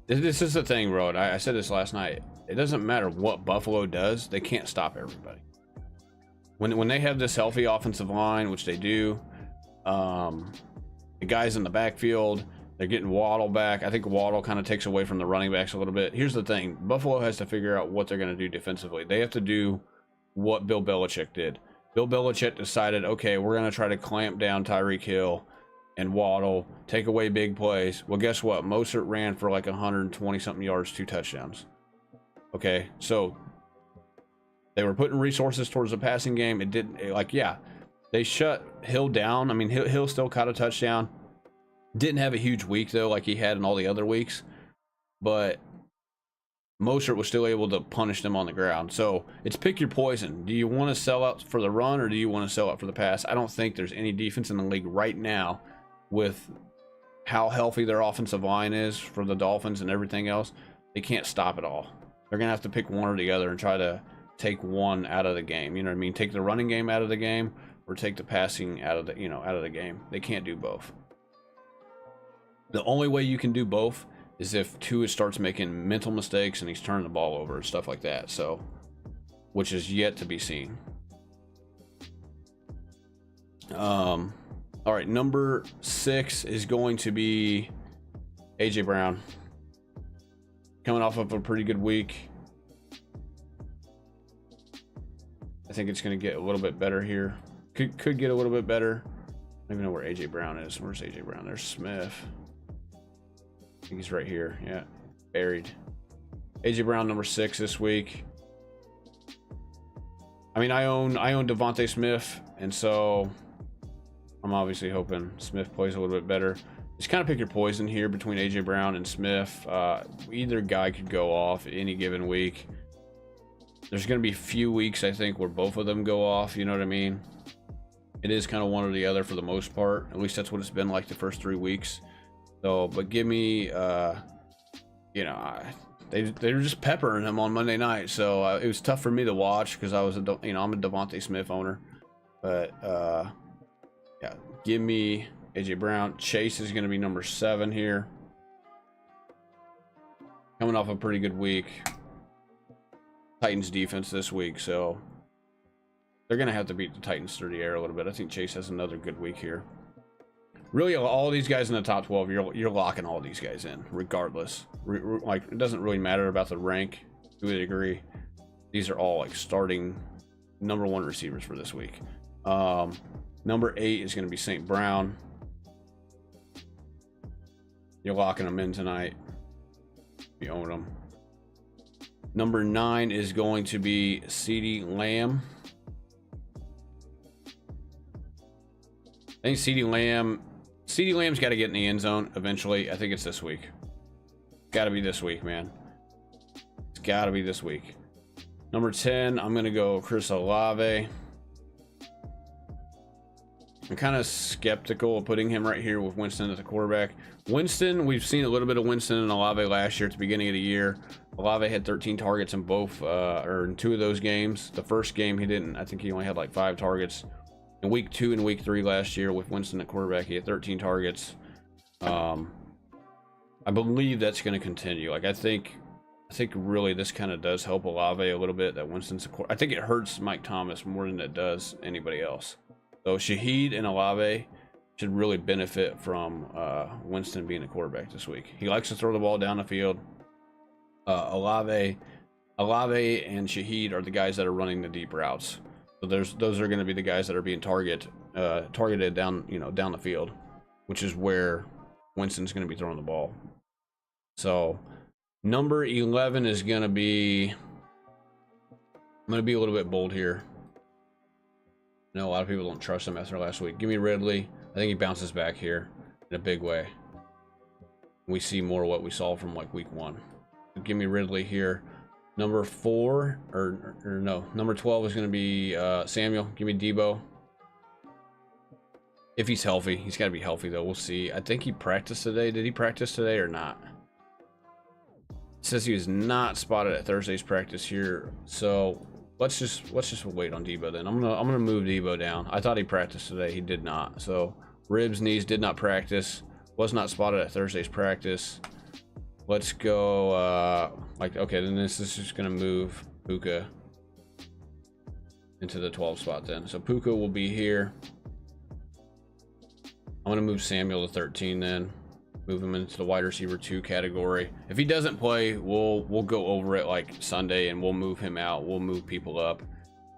This is the thing, bro. I said this last night. It doesn't matter what Buffalo does. They can't stop everybody. When they have this healthy offensive line, which they do, the guys in the backfield, they're getting Waddle back. I think Waddle kind of takes away from the running backs a little bit. Here's the thing. Buffalo has to figure out what they're going to do defensively. They have to do what Bill Belichick did. Bill Belichick decided, okay, we're going to try to clamp down Tyreek Hill and Waddle, take away big plays. Well, guess what? Mostert ran for like 120-something yards, 2 touchdowns. Okay, so they were putting resources towards the passing game. It didn't, like, yeah, they shut Hill down. I mean, Hill still caught a touchdown. Didn't have a huge week, though, like he had in all the other weeks. But Mostert was still able to punish them on the ground. So it's pick your poison. Do you want to sell out for the run or do you want to sell out for the pass? I don't think there's any defense in the league right now with how healthy their offensive line is for the Dolphins and everything else. They can't stop it all. They're going to have to pick one or the other and try to take one out of the game. You know what I mean? Take the running game out of the game, or or take the passing out of the, out of the game. They can't do both. The only way you can do both is if Tua starts making mental mistakes and he's turning the ball over and stuff like that. So, which is yet to be seen. All right, number 6 is going to be AJ Brown. Coming off of a pretty good week. I think it's going to get a little bit better here. Could get a little bit better. I don't even know where AJ Brown is. Where's AJ Brown? There's Smith. I think he's right here. Yeah, buried. AJ Brown number 6 this week. I mean, I own Devontae Smith, and so I'm obviously hoping Smith plays a little bit better. Just kind of pick your poison here between AJ Brown and Smith. Either guy could go off any given week. There's going to be a few weeks, I think, where both of them go off. You know what I mean? It is kind of one or the other for the most part. At least that's what it's been like the first 3 weeks. So, but give me, they were just peppering him on Monday night. So it was tough for me to watch because I'm a Devontae Smith owner. But yeah, give me AJ Brown. Chase is going to be number 7 here. Coming off a pretty good week. Titans defense this week, so they're going to have to beat the Titans through the air a little bit. I think Chase has another good week here. Really, all these guys in the top 12, you're locking all these guys in, regardless. Like, it doesn't really matter about the rank to a degree. These are all like starting number 1 receivers for this week. Number 8 is going to be St. Brown. You're locking them in tonight. You own them. Number 9 is going to be CeeDee Lamb. I think CeeDee Lamb's got to get in the end zone eventually. I think it's this week. Got to be this week, man. It's got to be this week. Number 10, I'm going to go Chris Olave. I'm kind of skeptical of putting him right here with Winston as the quarterback. Winston, we've seen a little bit of Winston and Olave last year at the beginning of the year. Olave had 13 targets in both, or in 2 of those games. The first game he didn't. I think he only had like 5 targets. In week 2 and week 3 last year with Winston at quarterback, he had 13 targets. I believe that's going to continue. Like, I think really this kind of does help Olave a little bit. That Winston's I think it hurts Mike Thomas more than it does anybody else. So Shaheed and Olave should really benefit from Winston being a quarterback this week. He likes to throw the ball down the field. Olave and Shaheed are the guys that are running the deep routes. So those are going to be the guys that are being targeted down the field, which is where Winston's going to be throwing the ball. So number 11 is going to be, I'm going to be a little bit bold here. I know a lot of people don't trust him after last week. Give me Ridley. I think he bounces back here in a big way. We see more of what we saw from like week 1. Give me Ridley here. Number 4, or no, number 12 is going to be Samuel. Give me Debo. If he's healthy. He's got to be healthy, though. We'll see. I think he practiced today. Did he practice today or not? It says he was not spotted at Thursday's practice here. So let's just wait on Debo then. I'm gonna move Debo down. I thought he practiced today. He did not. So ribs, knees, did not practice. Was not spotted at Thursday's practice. Let's go, okay, then this is just going to move Puka into the 12 spot then. So Puka will be here. I'm going to move Samuel to 13 then. Move him into the wide receiver 2 category. If he doesn't play, we'll go over it like Sunday and we'll move him out. We'll move people up.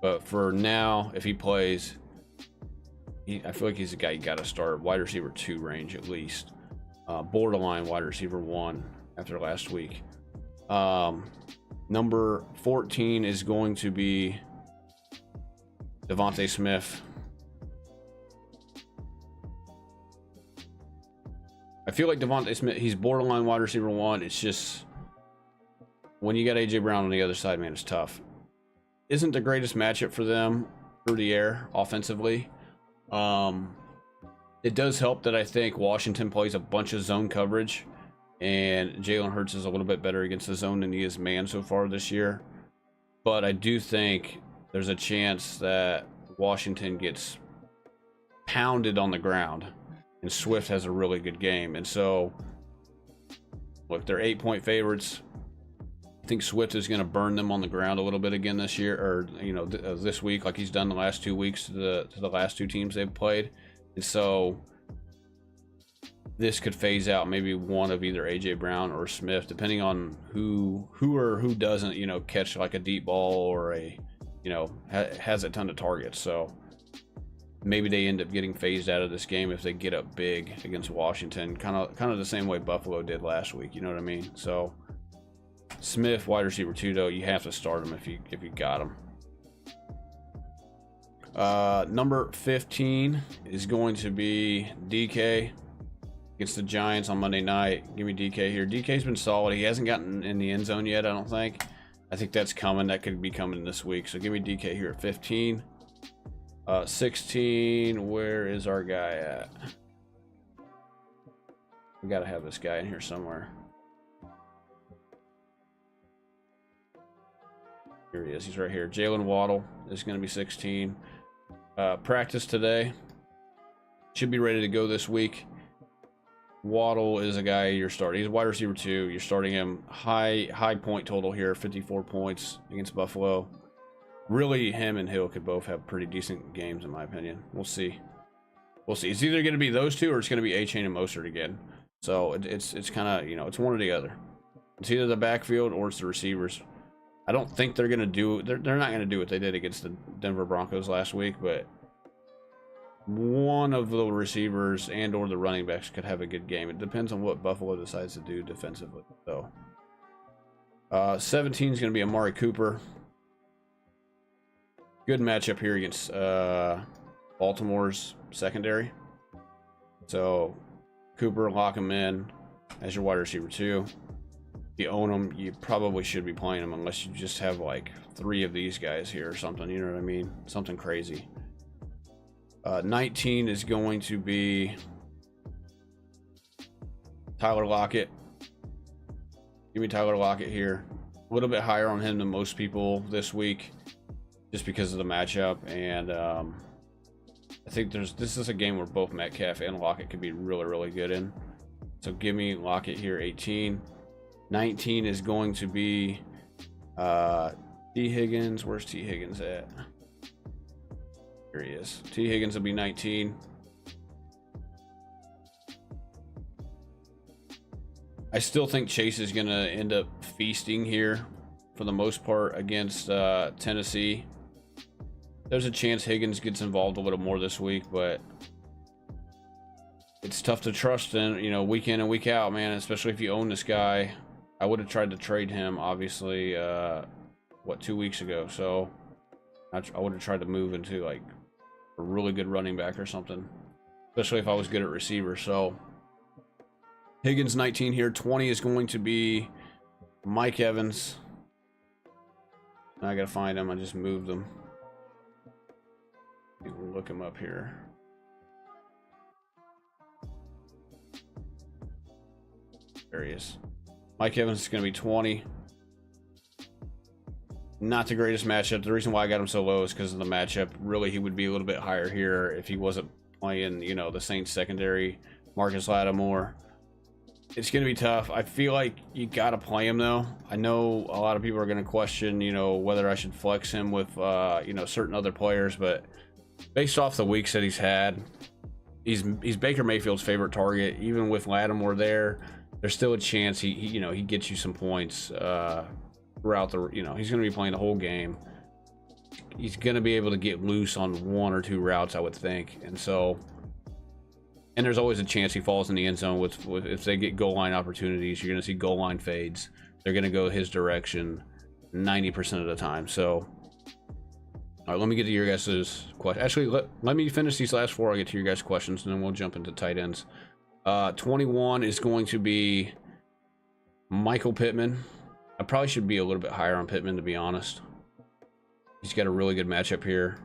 But for now, if he plays, I feel like he's a guy you got to start. Wide receiver 2 range at least. Borderline wide receiver 1. After last week. Number 14 is going to be Devontae Smith. I feel like Devontae Smith, he's borderline wide receiver 1. It's just when you got AJ Brown on the other side, man, it's tough. Isn't the greatest matchup for them through the air offensively. It does help that I think Washington plays a bunch of zone coverage. And Jalen Hurts is a little bit better against the zone than he is man so far this year. But I do think there's a chance that Washington gets pounded on the ground, and Swift has a really good game. And so, look, they're 8-point favorites. I think Swift is going to burn them on the ground a little bit again this year, or this week, like he's done the last 2 weeks to the last two teams they've played. And so this could phase out maybe one of either AJ Brown or Smith, depending on who doesn't catch like a deep ball or has a ton of targets. So maybe they end up getting phased out of this game if they get up big against Washington, kind of the same way Buffalo did last week. You know what I mean? So Smith, wide receiver 2, though, you have to start him if you got him. Number 15 is going to be DK against the Giants on Monday night. Give me DK here. DK's been solid. He hasn't gotten in the end zone yet, I don't think. I think that's coming. That could be coming this week. So give me DK here at 15. 16, where is our guy at? We got to have this guy in here somewhere. Here he is. He's right here. Jalen Waddle is going to be 16. Practice today. Should be ready to go this week. Waddle is a guy you're starting. He's a wide receiver 2. You're starting him. High point total here, 54 points against Buffalo. Really, him and Hill could both have pretty decent games, in my opinion. We'll see. We'll see. It's either going to be those two or it's going to be Achane and Mostert again. So it's kind of, it's one or the other. It's either the backfield or it's the receivers. I don't think they're gonna do. They're not gonna do what they did against the Denver Broncos last week, but one of the receivers and or the running backs could have a good game. It depends on what Buffalo decides to do defensively. So 17 is gonna be Amari Cooper. Good matchup here against Baltimore's secondary. So Cooper, lock him in as your wide receiver 2. If you own them, you probably should be playing them unless you just have like 3 of these guys here or something. You know what I mean? Something crazy. 19 is going to be Tyler Lockett. Give me Tyler Lockett here. A little bit higher on him than most people this week, just because of the matchup. And I think this is a game where both Metcalf and Lockett could be really, really good in. So give me Lockett here, 18. 19 is going to be T. Higgins. Where's T. Higgins at? Here he is. T. Higgins will be 19. I still think Chase is going to end up feasting here for the most part against Tennessee. There's a chance Higgins gets involved a little more this week, but it's tough to trust in, week in and week out, man, especially if you own this guy. I would have tried to trade him, obviously, 2 weeks ago. So I would have tried to move into like a really good running back or something, especially if I was good at receiver. So Higgins 19 here. 20 is going to be Mike Evans. Now I gotta find him. I just moved him. Look him up here. There he is. Mike Evans is going to be 20. Not the greatest matchup. The reason why I got him so low is because of the matchup. Really, he would be a little bit higher here if he wasn't playing, the Saints secondary, Marcus Lattimore. It's going to be tough. I feel like you got to play him, though. I know a lot of people are going to question, whether I should flex him with, certain other players, but based off the weeks that he's had, he's Baker Mayfield's favorite target. Even with Lattimore there, there's still a chance he gets you some points throughout the. He's going to be playing the whole game. He's going to be able to get loose on 1 or 2 routes, I would think, and there's always a chance he falls in the end zone with if they get goal line opportunities. You're going to see goal line fades. They're going to go his direction 90% of the time. So, all right, let me get to your guys' question. Actually, let me finish these last 4. I'll get to your guys' questions, and then we'll jump into tight ends. 21 is going to be Michael Pittman. I probably should be a little bit higher on Pittman, to be honest. He's got a really good matchup here.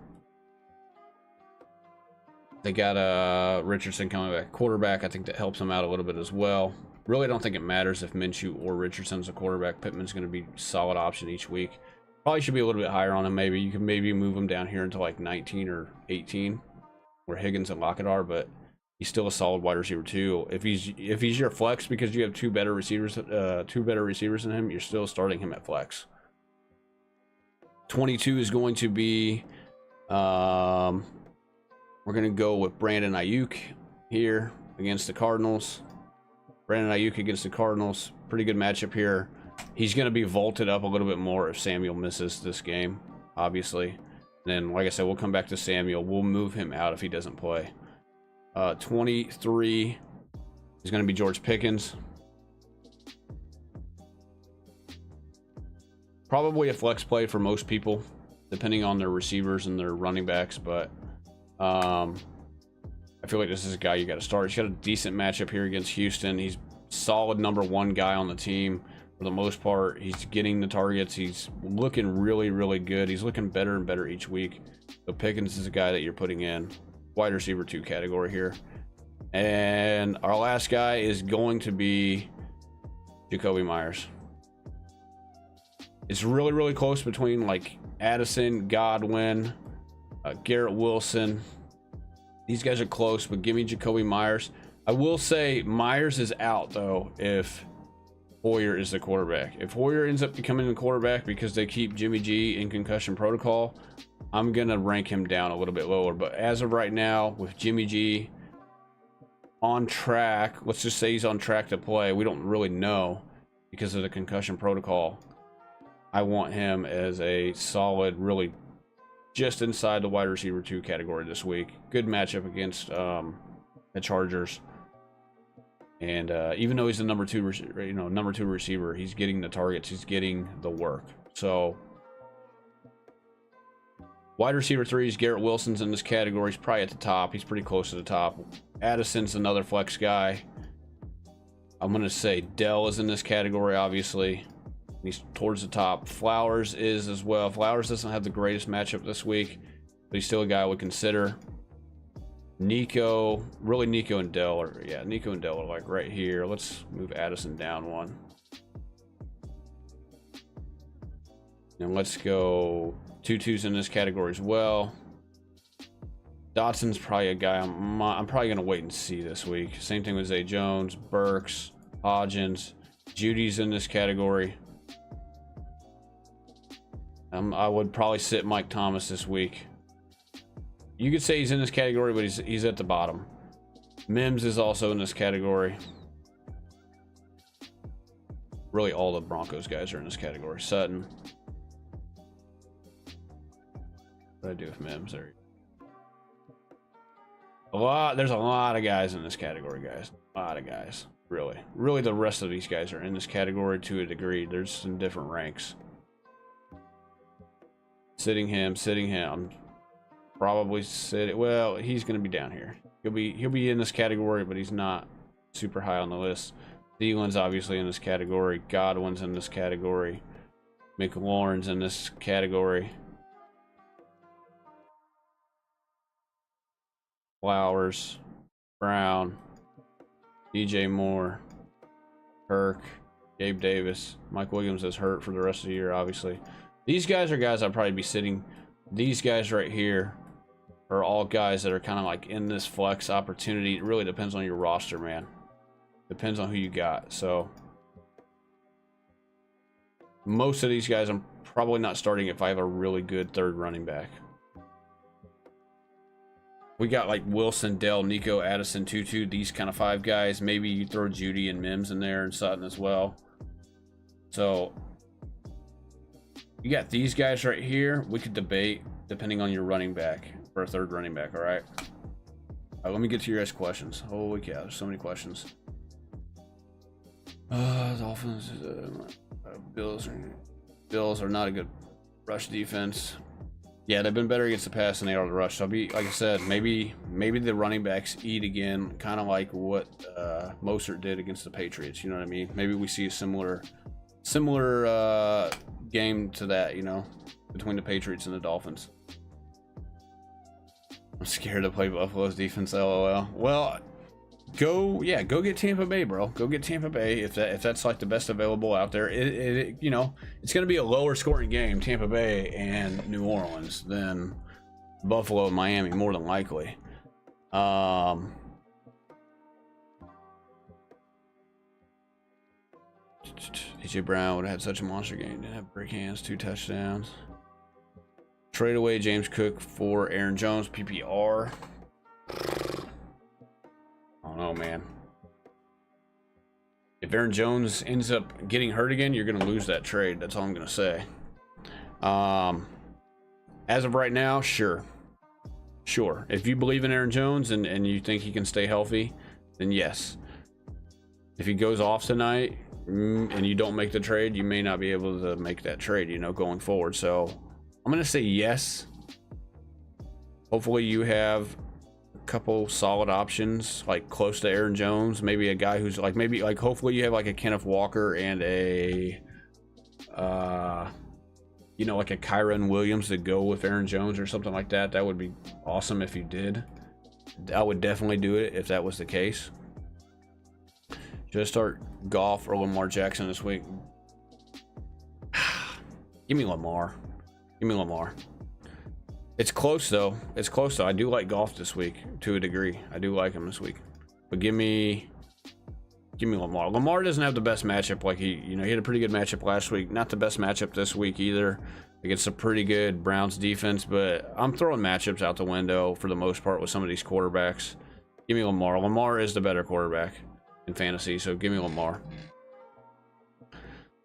They got Richardson coming back quarterback. I think that helps him out a little bit as well. Really don't think it matters if Minshew or Richardson's a quarterback. Pittman's going to be a solid option each week. Probably should be a little bit higher on him. Maybe you can move him down here into like 19 or 18. where Higgins and Lockett are, but he's still a solid wide receiver too. If he's your flex because you have two better receivers than him, you're still starting him at flex. 22 is going to be, we're going to go with Brandon Ayuk here against the Cardinals. Brandon Ayuk against the Cardinals, pretty good matchup here. He's going to be vaulted up a little bit more if Samuel misses this game, obviously. And then, like I said, we'll come back to Samuel. We'll move him out if he doesn't play. 23 is going to be George Pickens. Probably a flex play for most people, depending on their receivers and their running backs, but I feel like this is a guy you got to start. He's got a decent matchup here against Houston. He's solid #1 guy on the team for the most part. He's getting the targets. He's looking really, really good. He's looking better and better each week. So Pickens is a guy that you're putting in wide receiver 2 category here. And our last guy is going to be Jakobi Meyers. It's really, really close between like Addison, Godwin, Garrett Wilson. These guys are close, but give me Jakobi Meyers. I will say Myers is out though if Hoyer is the quarterback. If Hoyer ends up becoming the quarterback because they keep Jimmy G in concussion protocol, I'm gonna rank him down a little bit lower. But as of right now, with Jimmy G on track, let's just say he's on track to play. We don't really know because of the concussion protocol. I want him as a solid, really just inside the wide receiver 2 category this week. Good matchup against the Chargers. And even though he's the number two receiver, he's getting the targets, he's getting the work. So wide receiver 3 is Garrett Wilson's in this category. He's probably at the top. He's pretty close to the top. Addison's another flex guy. I'm gonna say Dell is in this category, obviously. He's towards the top. Flowers is as well. Flowers doesn't have the greatest matchup this week, but he's still a guy I would consider. Nico, really Nico and Dell are, yeah, Nico and Dell are like right here. Let's move Addison down one. And let's go Tutu's in this category as well. Dotson's probably a guy I'm probably gonna wait and see this week. Same thing with Zay Jones, Burks, Hodgins. Judy's in this category. I would probably sit Mike Thomas this week. You could say he's in this category, but he's at the bottom. Mims is also in this category. Really, all the Broncos guys are in this category. Sutton. What do I do with Mims? There. There's a lot of guys in this category, guys. A lot of guys. Really, the rest of these guys are in this category to a degree. There's some different ranks. Sitting him. Probably sit. Well, he's going to be down here. He'll be in this category, but he's not super high on the list. Thielen's obviously in this category. Godwin's in this category. McLaurin's in this category. Flowers, Brown, DJ Moore, Kirk, Gabe Davis. Mike Williams is hurt for the rest of the year, obviously. These guys are guys I'd probably be sitting. These guys right here are all guys that are kind of like in this flex opportunity. It really depends on your roster, man. Depends on who you got. So most of these guys I'm probably not starting if I have a really good third running back. We got like Wilson, Dell, Nico, Addison, Tutu, these kind of 5 guys. Maybe you throw Judy and Mims in there and Sutton as well. So you got these guys right here. We could debate depending on your running back for a third running back. All right. Let me get to your guys' questions. Holy cow, there's so many questions. Dolphins, Bills are not a good rush defense. Yeah, they've been better against the pass than they are the rush. So I'll be, like I said, maybe the running backs eat again, kind of like what Mostert did against the Patriots. You know what I mean? Maybe we see a similar game to that, you know, between the Patriots and the Dolphins. I'm scared to play Buffalo's defense, LOL. Well, go get Tampa Bay, bro. Go get Tampa Bay if that's like the best available out there. You know, it's going to be a lower scoring game, Tampa Bay and New Orleans, than Buffalo and Miami, more than likely. AJ Brown would have had such a monster game. Didn't have brick hands, 2 touchdowns. Trade away James Cook for Aaron Jones, PPR. I don't know, man. If Aaron Jones ends up getting hurt again, you're going to lose that trade. That's all I'm going to say. As of right now, sure. Sure. If you believe in Aaron Jones and you think he can stay healthy, then yes. If he goes off tonight and you don't make the trade, you may not be able to make that trade, you know, going forward. So I'm going to say yes. Hopefully you have a couple solid options, like close to Aaron Jones. Maybe a guy who's like, maybe like, hopefully you have like a Kenneth Walker and a, you know, like a Kyron Williams to go with Aaron Jones or something like that. That would be awesome if you did. I would definitely do it if that was the case. Should I start Goff or Lamar Jackson this week? Give me Lamar. Give me Lamar. It's close though. It's close though. I do like Goff this week to a degree. I do like him this week. But give me Lamar. Lamar doesn't have the best matchup. Like he had a pretty good matchup last week. Not the best matchup this week either. Against a pretty good Browns defense, but I'm throwing matchups out the window for the most part with some of these quarterbacks. Give me Lamar. Lamar is the better quarterback in fantasy, so give me Lamar.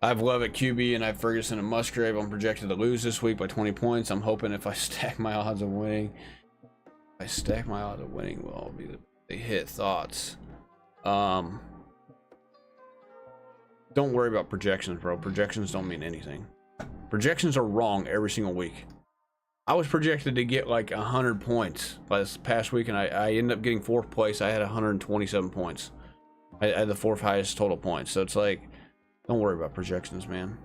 I have Love at QB and I have Ferguson and Musgrave. I'm projected to lose this week by 20 points. I'm hoping if I stack my odds of winning, will all be the hit thoughts. Don't worry about projections, bro. Projections don't mean anything. Projections are wrong every single week. I was projected to get like 100 points this past week, and I ended up getting 4th place. I had 127 points. I had the 4th highest total points. So it's like, don't worry about projections, man.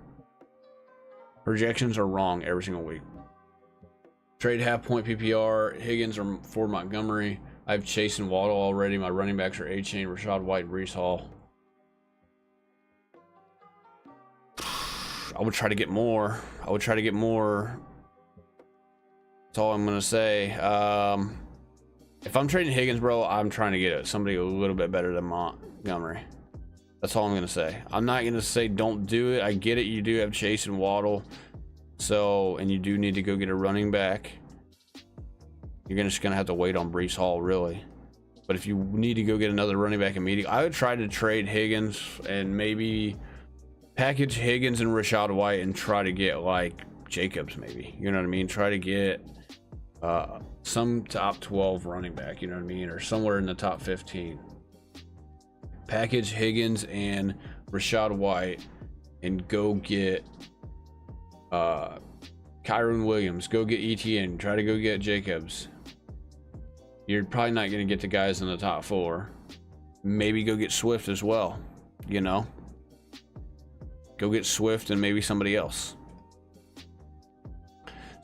Projections are wrong every single week. Trade half-point PPR. Higgins or for Montgomery. I have Chase and Waddle already. My running backs are A-Chain, Rashad White, and Breece Hall. I would try to get more. That's all I'm gonna say. If I'm trading Higgins, bro, I'm trying to get somebody a little bit better than Montgomery. That's all I'm gonna say. I'm not gonna say don't do it. I get it. You do have Chase and Waddle, and you do need to go get a running back. You're just gonna have to wait on Breece Hall, really. But if you need to go get another running back immediately, I would try to trade Higgins and maybe package Higgins and Rashad White and try to get like Jacobs, maybe. You know what I mean? Try to get some top 12 running back, you know what I mean? Or somewhere in the top 15. Package Higgins and Rashad White and go get Kyron Williams. Go get ETN. Try to go get Jacobs. You're probably not going to get the guys in the top 4. Maybe go get Swift as well, you know? Go get Swift and maybe somebody else.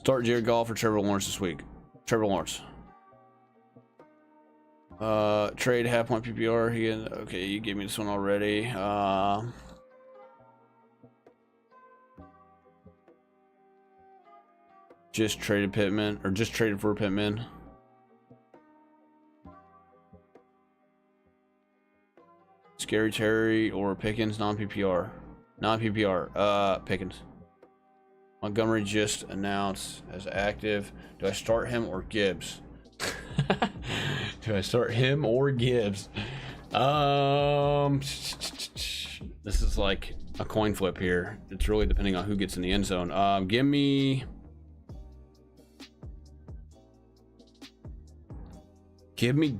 Start Jared Goff or Trevor Lawrence this week. Trevor Lawrence. Trade half-point PPR again. Okay, you gave me this one already. Just traded Pittman, or just traded for Pittman. Scary Terry or Pickens, non-PPR. Non-PPR, Pickens. Montgomery just announced as active. Do I start him or Gibbs? Do I start him or Gibbs? This is like a coin flip here. It's really depending on who gets in the end zone. Give me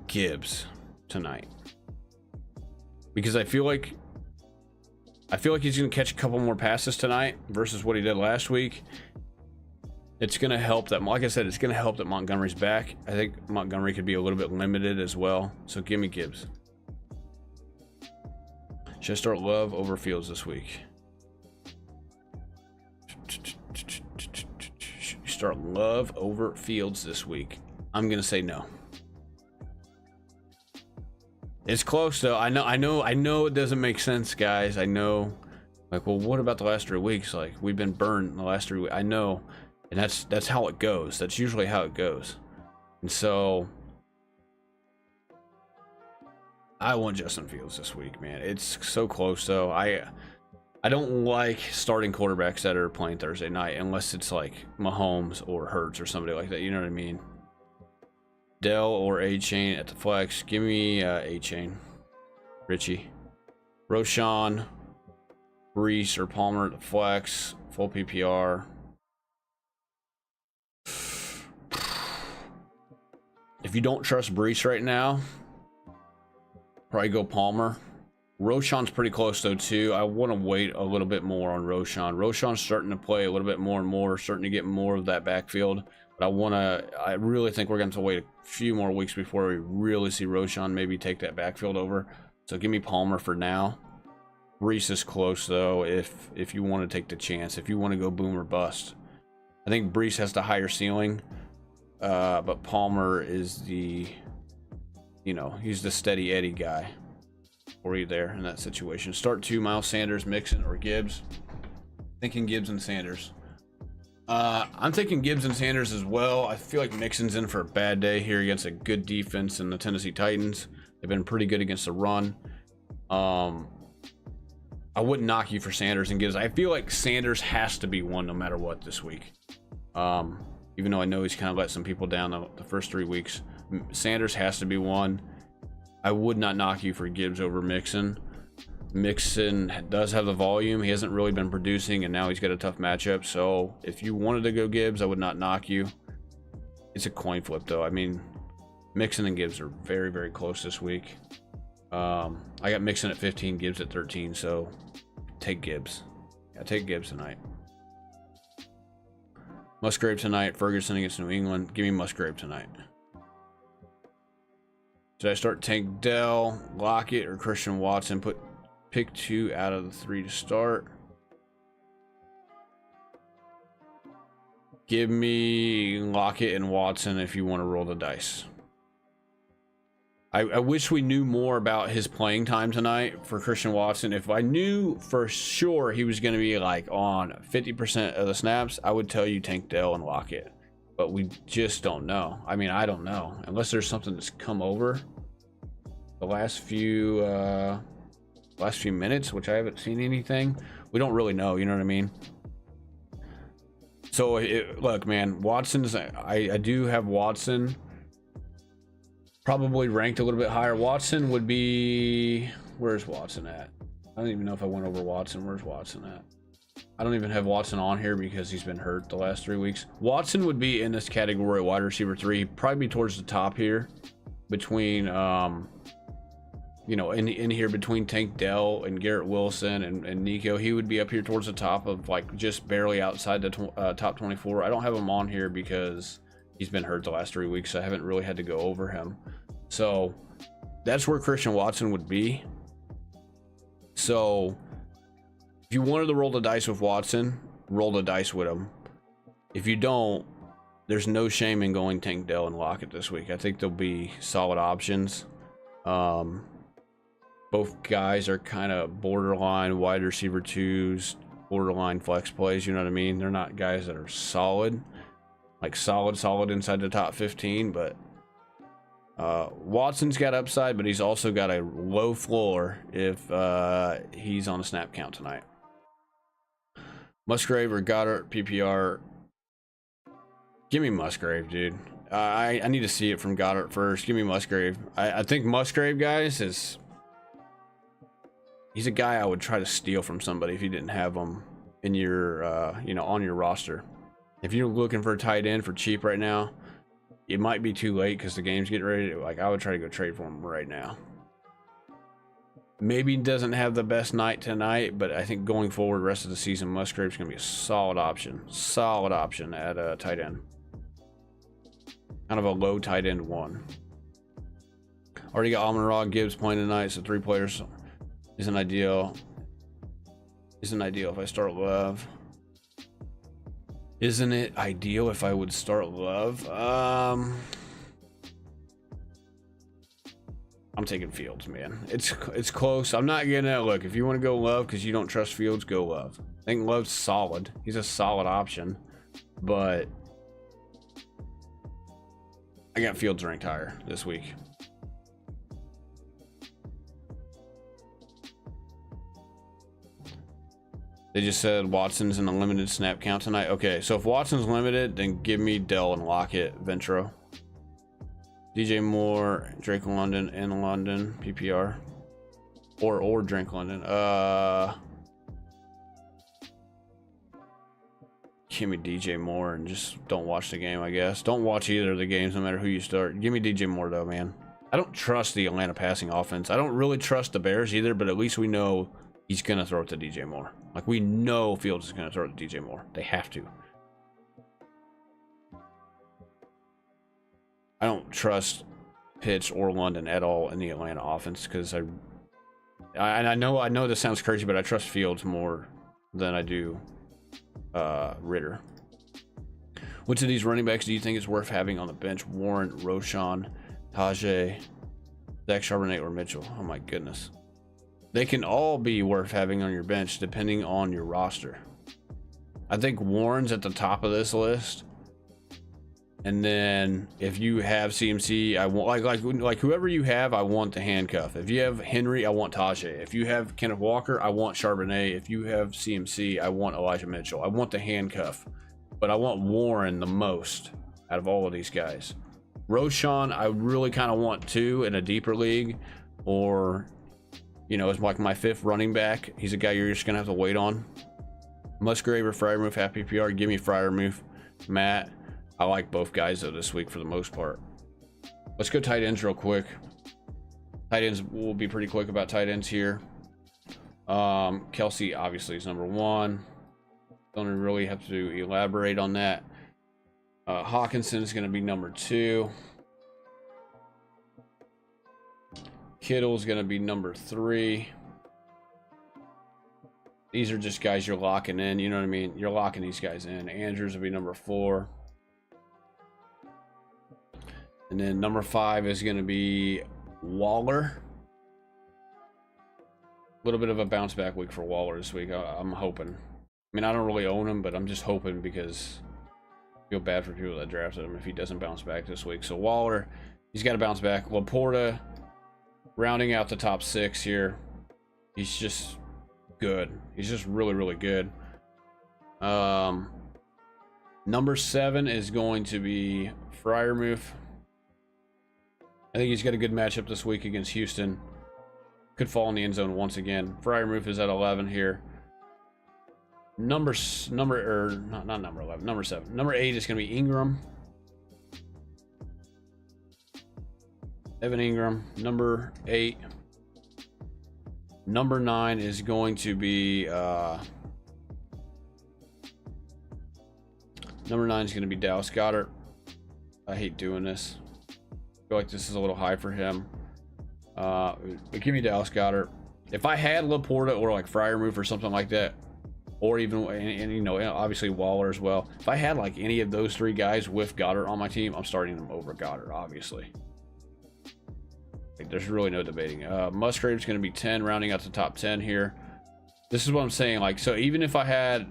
Gibbs tonight, because I feel like he's going to catch a couple more passes tonight versus what he did last week. It's going to help that, like I said, it's going to help that Montgomery's back. I think Montgomery could be a little bit limited as well. So give me Gibbs. Should I start Love over Fields this week? Should you start Love over Fields this week? I'm going to say no. It's close though. I know it doesn't make sense, guys. I know, like, well, what about the last 3 weeks? Like, we've been burned in the last 3 weeks. I know, and that's how it goes. That's usually how it goes. And so I want Justin Fields this week, man. It's so close though. I don't like starting quarterbacks that are playing Thursday night unless it's like Mahomes or Hurts or somebody like that. You know what I mean? Dell or A-Chain at the flex. Give me A-Chain. Richie. Roshan, Brees, or Palmer at the flex. Full PPR. If you don't trust Brees right now, probably go Palmer. Roshan's pretty close though too. I want to wait a little bit more on Roshan. Roshan's starting to play a little bit more and more, starting to get more of that backfield. But I really think we're going to wait a few more weeks before we really see Roshan maybe take that backfield over. So give me Palmer for now. Brees is close though if you want to take the chance, if you want to go boom or bust. I think Brees has the higher ceiling, but Palmer is the, you know, he's the steady Eddie guy for you there in that situation. Start 2, Miles Sanders, Mixon, or Gibbs. Thinking Gibbs and Sanders. I'm thinking Gibbs and Sanders as well. I feel like Mixon's in for a bad day here against a good defense in the Tennessee Titans. They've been pretty good against the run. I wouldn't knock you for Sanders and Gibbs. I feel like Sanders has to be one no matter what this week. Even though I know he's kind of let some people down the first 3 weeks. Sanders has to be one. I would not knock you for Gibbs over Mixon. Mixon does have the volume. He hasn't really been producing, and now he's got a tough matchup. So if you wanted to go Gibbs, I would not knock you. It's a coin flip, though. I mean, Mixon and Gibbs are very, very close this week. I got Mixon at 15, Gibbs at 13, so take Gibbs. Yeah, take Gibbs tonight. Musgrave tonight, Ferguson against New England. Give me Musgrave tonight. Should I start Tank Dell, Lockett, or Christian Watson? Pick 2 out of the 3 to start. Give me Lockett and Watson if you want to roll the dice. I wish we knew more about his playing time tonight for Christian Watson. If I knew for sure he was going to be like on 50% of the snaps, I would tell you Tank Dell and Lockett. But we just don't know. I mean, I don't know. Unless there's something that's come over the last few minutes, which I haven't seen anything. We don't really know, you know what I mean? So, look, man, Watson's... I do have Watson probably ranked a little bit higher. Watson would be... Where's Watson at? I don't even know if I went over Watson. Where's Watson at? I don't even have Watson on here because he's been hurt the last 3 weeks. Watson would be in this category, wide receiver 3. He'd probably be towards the top here between, you know, in here between Tank Dell and Garrett Wilson and Nico. He would be up here towards the top of like just barely outside the top 24. I don't have him on here because he's been hurt the last 3 weeks. So I haven't really had to go over him. So that's where Christian Watson would be. So if you wanted to roll the dice with Watson, roll the dice with him. If you don't, there's no shame in going Tank Dell and Lockett this week. I think they'll be solid options. Both guys are kind of borderline wide receiver 2s, borderline flex plays. You know what I mean? They're not guys that are solid, like solid inside the top 15. But Watson's got upside, but he's also got a low floor if he's on the snap count tonight. Musgrave or Goddard PPR. Give me Musgrave, dude. I need to see it from Goddard first. Give me Musgrave. I think Musgrave, guys, he's a guy I would try to steal from somebody if you didn't have him in your, you know, on your roster. If you're looking for a tight end for cheap right now, it might be too late because the game's getting ready to, like, I would try to go trade for him right now. Maybe doesn't have the best night tonight, but I think going forward, rest of the season, Musgrave's going to be a solid option. Solid option at a tight end. Kind of a low tight end 1. Already got Amon-Ra, Gibbs playing tonight, so 3 players isn't ideal. Isn't ideal if I start Love. Isn't it ideal if I would start Love? I'm taking Fields, man. It's close. I'm not gonna look. If you want to go Love because you don't trust Fields, go Love. I think Love's solid. He's a solid option, but I got Fields ranked higher this week. They just said Watson's in a limited snap count tonight. Okay, so if Watson's limited, then give me Dell and Lockett, Ventrell. DJ Moore, Drake London, in London, PPR. Or Drake London. Give me DJ Moore and just don't watch the game, I guess. Don't watch either of the games, no matter who you start. Give me DJ Moore, though, man. I don't trust the Atlanta passing offense. I don't really trust the Bears either, but at least we know he's going to throw it to DJ Moore. Like, we know Fields is going to throw it to DJ Moore. They have to. I don't trust Pitts or London at all in the Atlanta offense because I know this sounds crazy, but I trust Fields more than I do Ritter. Which of these running backs do you think is worth having on the bench? Warren, Roschon, Tajay, Zach Charbonnet, or Mitchell? Oh my goodness. They can all be worth having on your bench depending on your roster. I think Warren's at the top of this list. And then if you have CMC, I want like whoever you have, I want the handcuff. If you have Henry, I want Tajay. If you have Kenneth Walker, I want Charbonnet. If you have CMC, I want Elijah Mitchell. I want the handcuff. But I want Warren the most out of all of these guys. Roschon, I really kind of want too in a deeper league, or you know, as like my fifth running back. He's a guy you're just gonna have to wait on. Musgrave or Freiermuth, half PPR. Give me Freiermuth. Matt, I like both guys though this week for the most part. Let's go tight ends real quick. Tight ends, we'll be pretty quick about tight ends here. Kelsey obviously is number one. Don't really have to elaborate on that. Hawkinson is going to be number 2. Kittle is going to be number 3. These are just guys you're locking in. You know what I mean? You're locking these guys in. Andrews will be number 4. And then number 5 is going to be Waller. A little bit of a bounce back week for Waller this week. I'm hoping. I mean, I don't really own him, but I'm just hoping because I feel bad for people that drafted him if he doesn't bounce back this week. So Waller, he's got to bounce back. Laporta, rounding out the top 6 here. He's just good. He's just really, really good. Number 7 is going to be Freiermuth. I think he's got a good matchup this week against Houston. Could fall in the end zone once again. Freiermuth is at 11 here. Number 7. Number 8 is going to be Ingram. Evan Ingram, number 8. Number 9 is going to be Dallas Goedert. I hate doing this. I feel like this is a little high for him. But give me Dallas Goedert. If I had Laporta or like Freiermuth or something like that, or even, and you know, obviously Waller as well. If I had like any of those 3 guys with Goddard on my team, I'm starting them over Goddard, obviously. Like, there's really no debating. Musgrave's going to be 10, rounding out the top 10 here. This is what I'm saying. Like, so even if I had,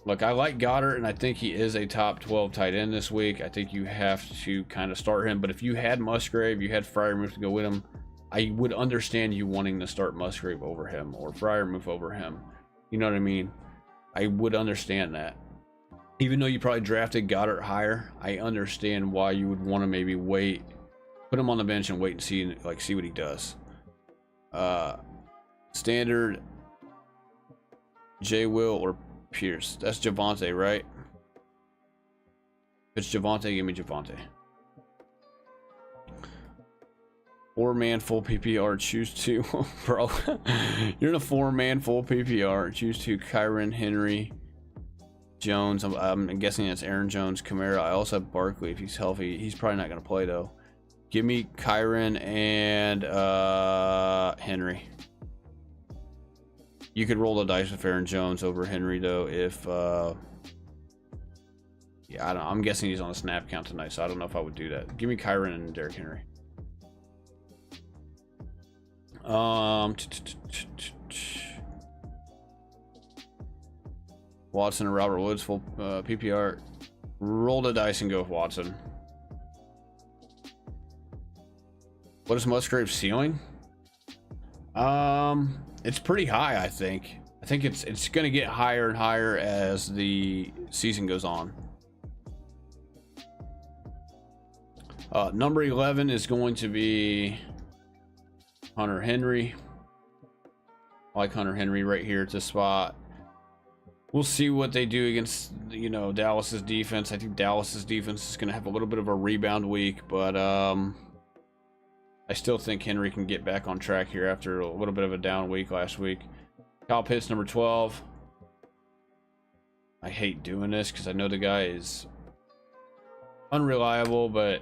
look, I like Goddard, and I think he is a top 12 tight end this week. I think you have to kind of start him. But if you had Musgrave, you had Freiermuth to go with him, I would understand you wanting to start Musgrave over him or Freiermuth over him. You know what I mean? I would understand that. Even though you probably drafted Goddard higher, I understand why you would want to maybe wait, put him on the bench and wait and see what he does. Standard, J. Will or Pierce. That's Javonte, right? If it's Javonte, give me Javonte. 4-man full PPR, choose 2. Bro, you're in a 4-man full PPR, choose 2. Kyren, Henry, Jones. I'm guessing that's Aaron Jones, Kamara. I also have Barkley if he's healthy. He's probably not going to play though. Give me Kyren and Henry. You could roll the dice with Aaron Jones over Henry though if yeah, I don't know. I'm guessing he's on a snap count tonight, so I don't know if I would do that. Give me Kyren and Derrick Henry. Watson and Robert Woods full PPR. Roll the dice and go with Watson. What is Musgrave's ceiling? It's pretty high, I think. I think it's going to get higher and higher as the season goes on. Number 11 is going to be Hunter Henry. I like Hunter Henry right here at this spot. We'll see what they do against, you know, Dallas's defense. I think Dallas's defense is going to have a little bit of a rebound week, but I still think Henry can get back on track here after a little bit of a down week last week. Kyle Pitts, number 12. I hate doing this because I know the guy is unreliable, but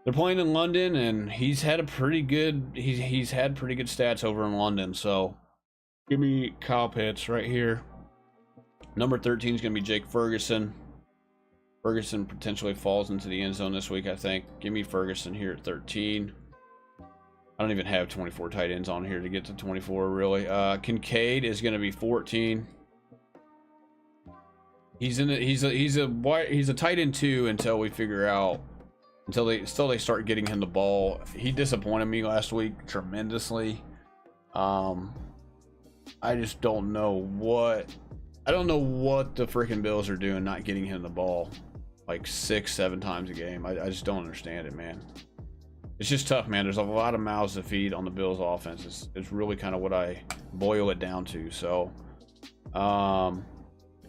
they're playing in London, and he's had a pretty good he's had pretty good stats over in London. So give me Kyle Pitts right here. Number 13 is going to be Jake Ferguson. Ferguson potentially falls into the end zone this week, I think. Give me Ferguson here at 13. I don't even have 24 tight ends on here to get to 24, really. Kincaid is going to be 14. He's a tight end 2 until we figure out, until they start getting him the ball. He disappointed me last week tremendously. I just don't know what the freaking Bills are doing, not getting him the ball like 6-7 times a game. I just don't understand it, man. It's just tough, man. There's a lot of mouths to feed on the Bills offense. It's really kind of what I boil it down to. So and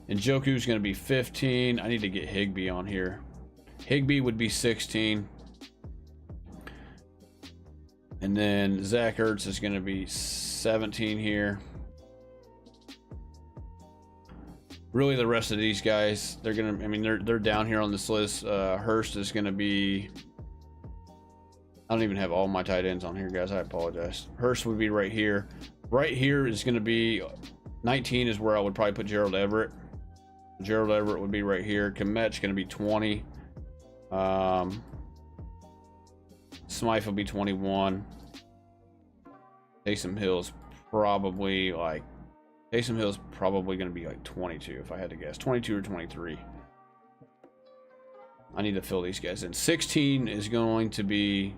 Njoku's going to be 15. I need to get Higbee on here. Higbee would be 16. And then Zach Ertz is going to be 17 here. Really, the rest of these guys, they're going to, I mean, they're down here on this list. Hurst is going to be, I don't even have all my tight ends on here, guys. I apologize. Hurst would be right here. Right here is going to be 19 is where I would probably put Gerald Everett. Gerald Everett would be right here. Kmet's going to be 20. Smythe will be 21. Taysom Hill's probably like, Taysom Hill's probably going to be like 22 if I had to guess. 22 or 23. I need to fill these guys in. 16 is going to be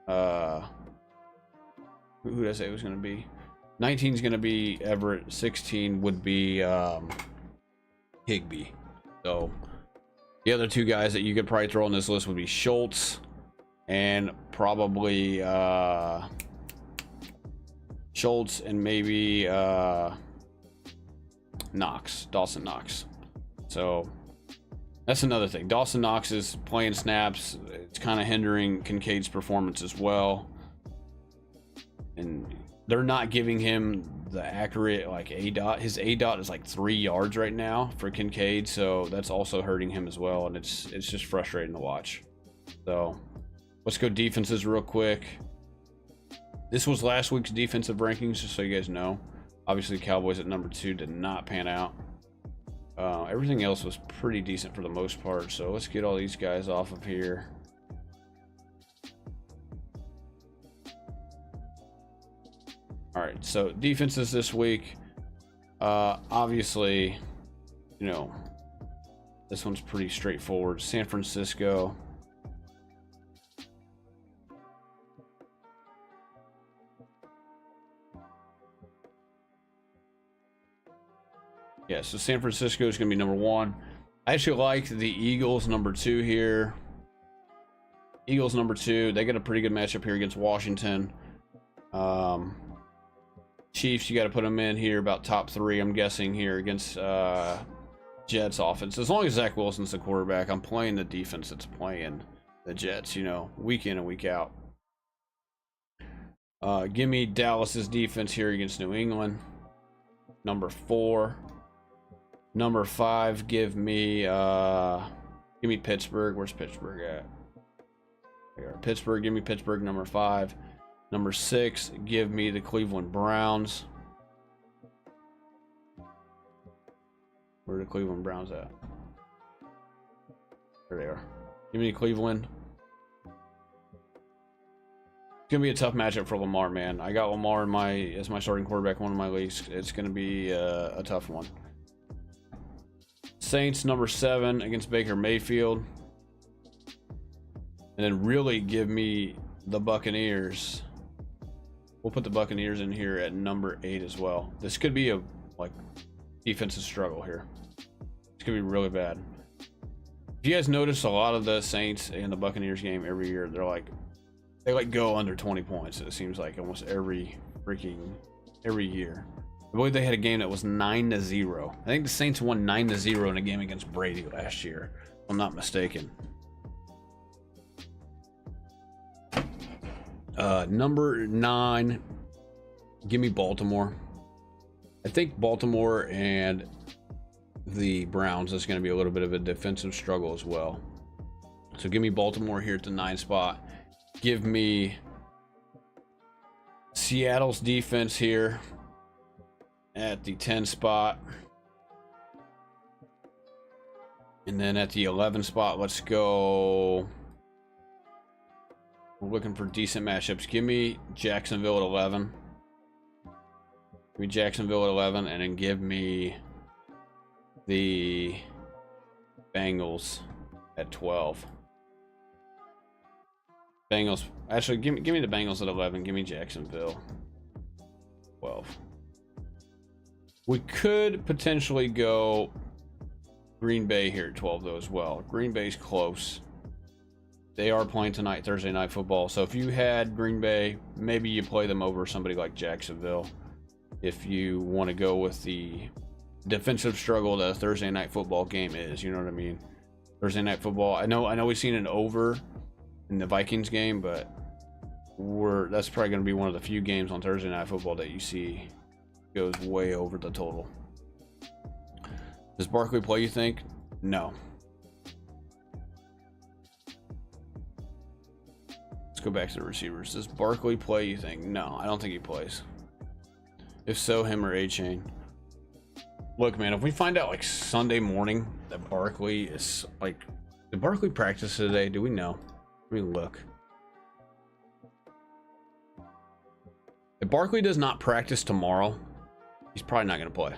who did I say it was going to be? 19 is going to be Everett. 16 would be Higbee. So the other two guys that you could probably throw on this list would be Schultz and probably Schultz and maybe Knox, Dawson Knox. So that's another thing. Dawson Knox is playing snaps. It's kind of hindering Kincaid's performance as well. And they're not giving him the accurate like A-dot. His A-dot is like 3 yards right now for Kincaid, so that's also hurting him as well, and it's just frustrating to watch. So let's go defenses real quick. This was last week's defensive rankings, just so you guys know. Obviously, Cowboys at number 2 did not pan out. Everything else was pretty decent for the most part, so let's get all these guys off of here. All right, so defenses this week. Obviously, you know, this one's pretty straightforward. San Francisco. Yeah, so San Francisco is going to be number 1. I actually like the Eagles number 2 here. Eagles number 2. They got a pretty good matchup here against Washington. Chiefs, you got to put them in here about top 3, I'm guessing, here against Jets offense. As long as Zach Wilson's the quarterback, I'm playing the defense that's playing the Jets, you know, week in and week out. Give me Dallas's defense here against New England. Number 4. Number 5, give me Pittsburgh. Where's Pittsburgh at? There. Pittsburgh, give me Pittsburgh, number 5. Number 6, give me the Cleveland Browns. Where are the Cleveland Browns at? There they are. Give me Cleveland. It's gonna be a tough matchup for Lamar, man. I got Lamar in as my starting quarterback, one of my leagues. It's gonna be a tough one. Saints number 7 against Baker Mayfield. And then really give me the Buccaneers. We'll put the Buccaneers in here at number 8 as well. This could be a like defensive struggle here. It's gonna be really bad. If you guys notice, a lot of the Saints in the Buccaneers game every year, they like go under 20 points. It seems like almost every year. I believe they had a game that was 9-0. I think the Saints won 9-0 in a game against Brady last year, if I'm not mistaken. Number 9, give me Baltimore. I think Baltimore and the Browns is going to be a little bit of a defensive struggle as well. So give me Baltimore here at the 9 spot. Give me Seattle's defense here at the 10 spot. And then at the 11 spot, let's go. We're looking for decent matchups. Give me Jacksonville at 11. Give me Jacksonville at 11, and then give me the Bengals at 12. Bengals. Actually, give me the Bengals at 11. Give me Jacksonville 12. We could potentially go Green Bay here at 12 though as well. Green Bay's close. They are playing tonight, Thursday Night Football. So if you had Green Bay, maybe you play them over somebody like Jacksonville. If you want to go with the defensive struggle that a Thursday Night Football game is, you know what I mean? Thursday Night Football. I know we've seen an over in the Vikings game, but that's probably going to be one of the few games on Thursday Night Football that you see goes way over the total. Does Barkley play, you think? No. Let's go back to the receivers. Does Barkley play, you think? No, I don't think he plays. If so, him or A-Chain. Look, man, if we find out like Sunday morning that Barkley is like, did Barkley practice today? Do we know? Let me look. If Barkley does not practice tomorrow, he's probably not going to play.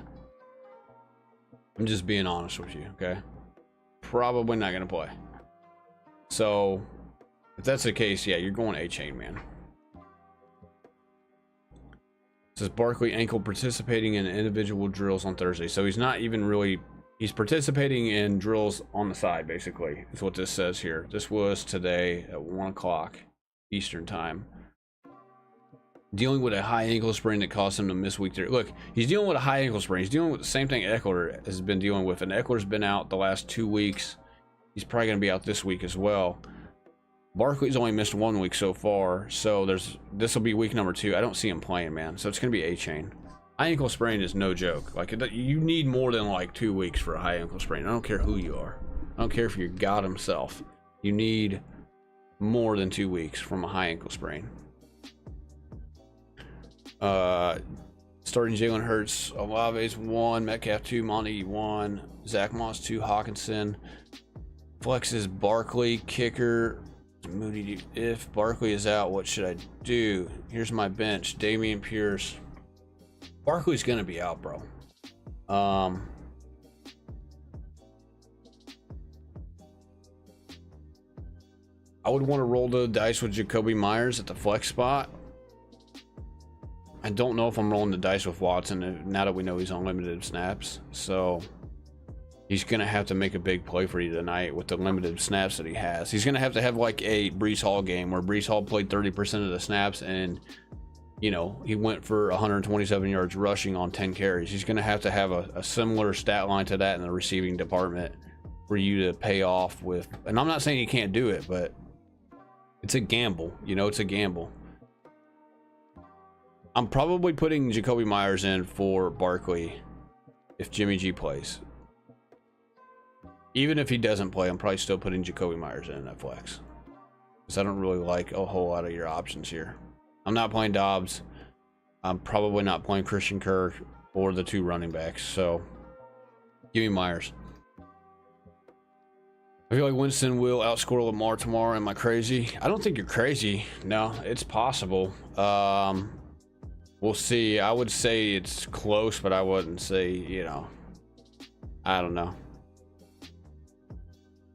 I'm just being honest with you, okay? Probably not going to play. So, if that's the case, yeah, you're going A-Chain, man. It says Barkley ankle participating in individual drills on Thursday. So he's not even really, he's participating in drills on the side, basically, is what this says here. This was today at 1 o'clock Eastern time. Dealing with a high ankle sprain that caused him to miss week 3. Look, he's dealing with a high ankle sprain. He's dealing with the same thing Eckler has been dealing with. And Eckler's been out the last 2 weeks. He's probably going to be out this week as well. Barkley's only missed 1 week so far. So this will be week number 2. I don't see him playing, man. So it's going to be A-Chain. High ankle sprain is no joke. Like, you need more than like 2 weeks for a high ankle sprain. I don't care who you are. I don't care if you're God himself. You need more than 2 weeks from a high ankle sprain. Starting Jalen Hurts, Olave's 1, Metcalf 2, Monty 1, Zach Moss 2, Hawkinson. Flex is Barkley, kicker, Moody. If Barkley is out, what should I do? Here's my bench. Dameon Pierce. Barkley's gonna be out, bro. I would want to roll the dice with Jacoby Myers at the flex spot. I don't know if I'm rolling the dice with Watson now that we know he's on limited snaps. So he's going to have to make a big play for you tonight with the limited snaps that he has. He's going to have like a Breece Hall game where Breece Hall played 30% of the snaps and, you know, he went for 127 yards rushing on 10 carries. He's going to have a similar stat line to that in the receiving department for you to pay off with. And I'm not saying you can't do it, but it's a gamble. You know, it's a gamble. I'm probably putting Jacoby Myers in for Barkley if Jimmy G plays. Even if he doesn't play, I'm probably still putting Jacoby Myers in at flex. Because I don't really like a whole lot of your options here. I'm not playing Dobbs. I'm probably not playing Christian Kirk or the 2 running backs. So, give me Myers. I feel like Winston will outscore Lamar tomorrow. Am I crazy? I don't think you're crazy. No, it's possible. We'll see. I would say it's close, but I wouldn't say, you know, I don't know.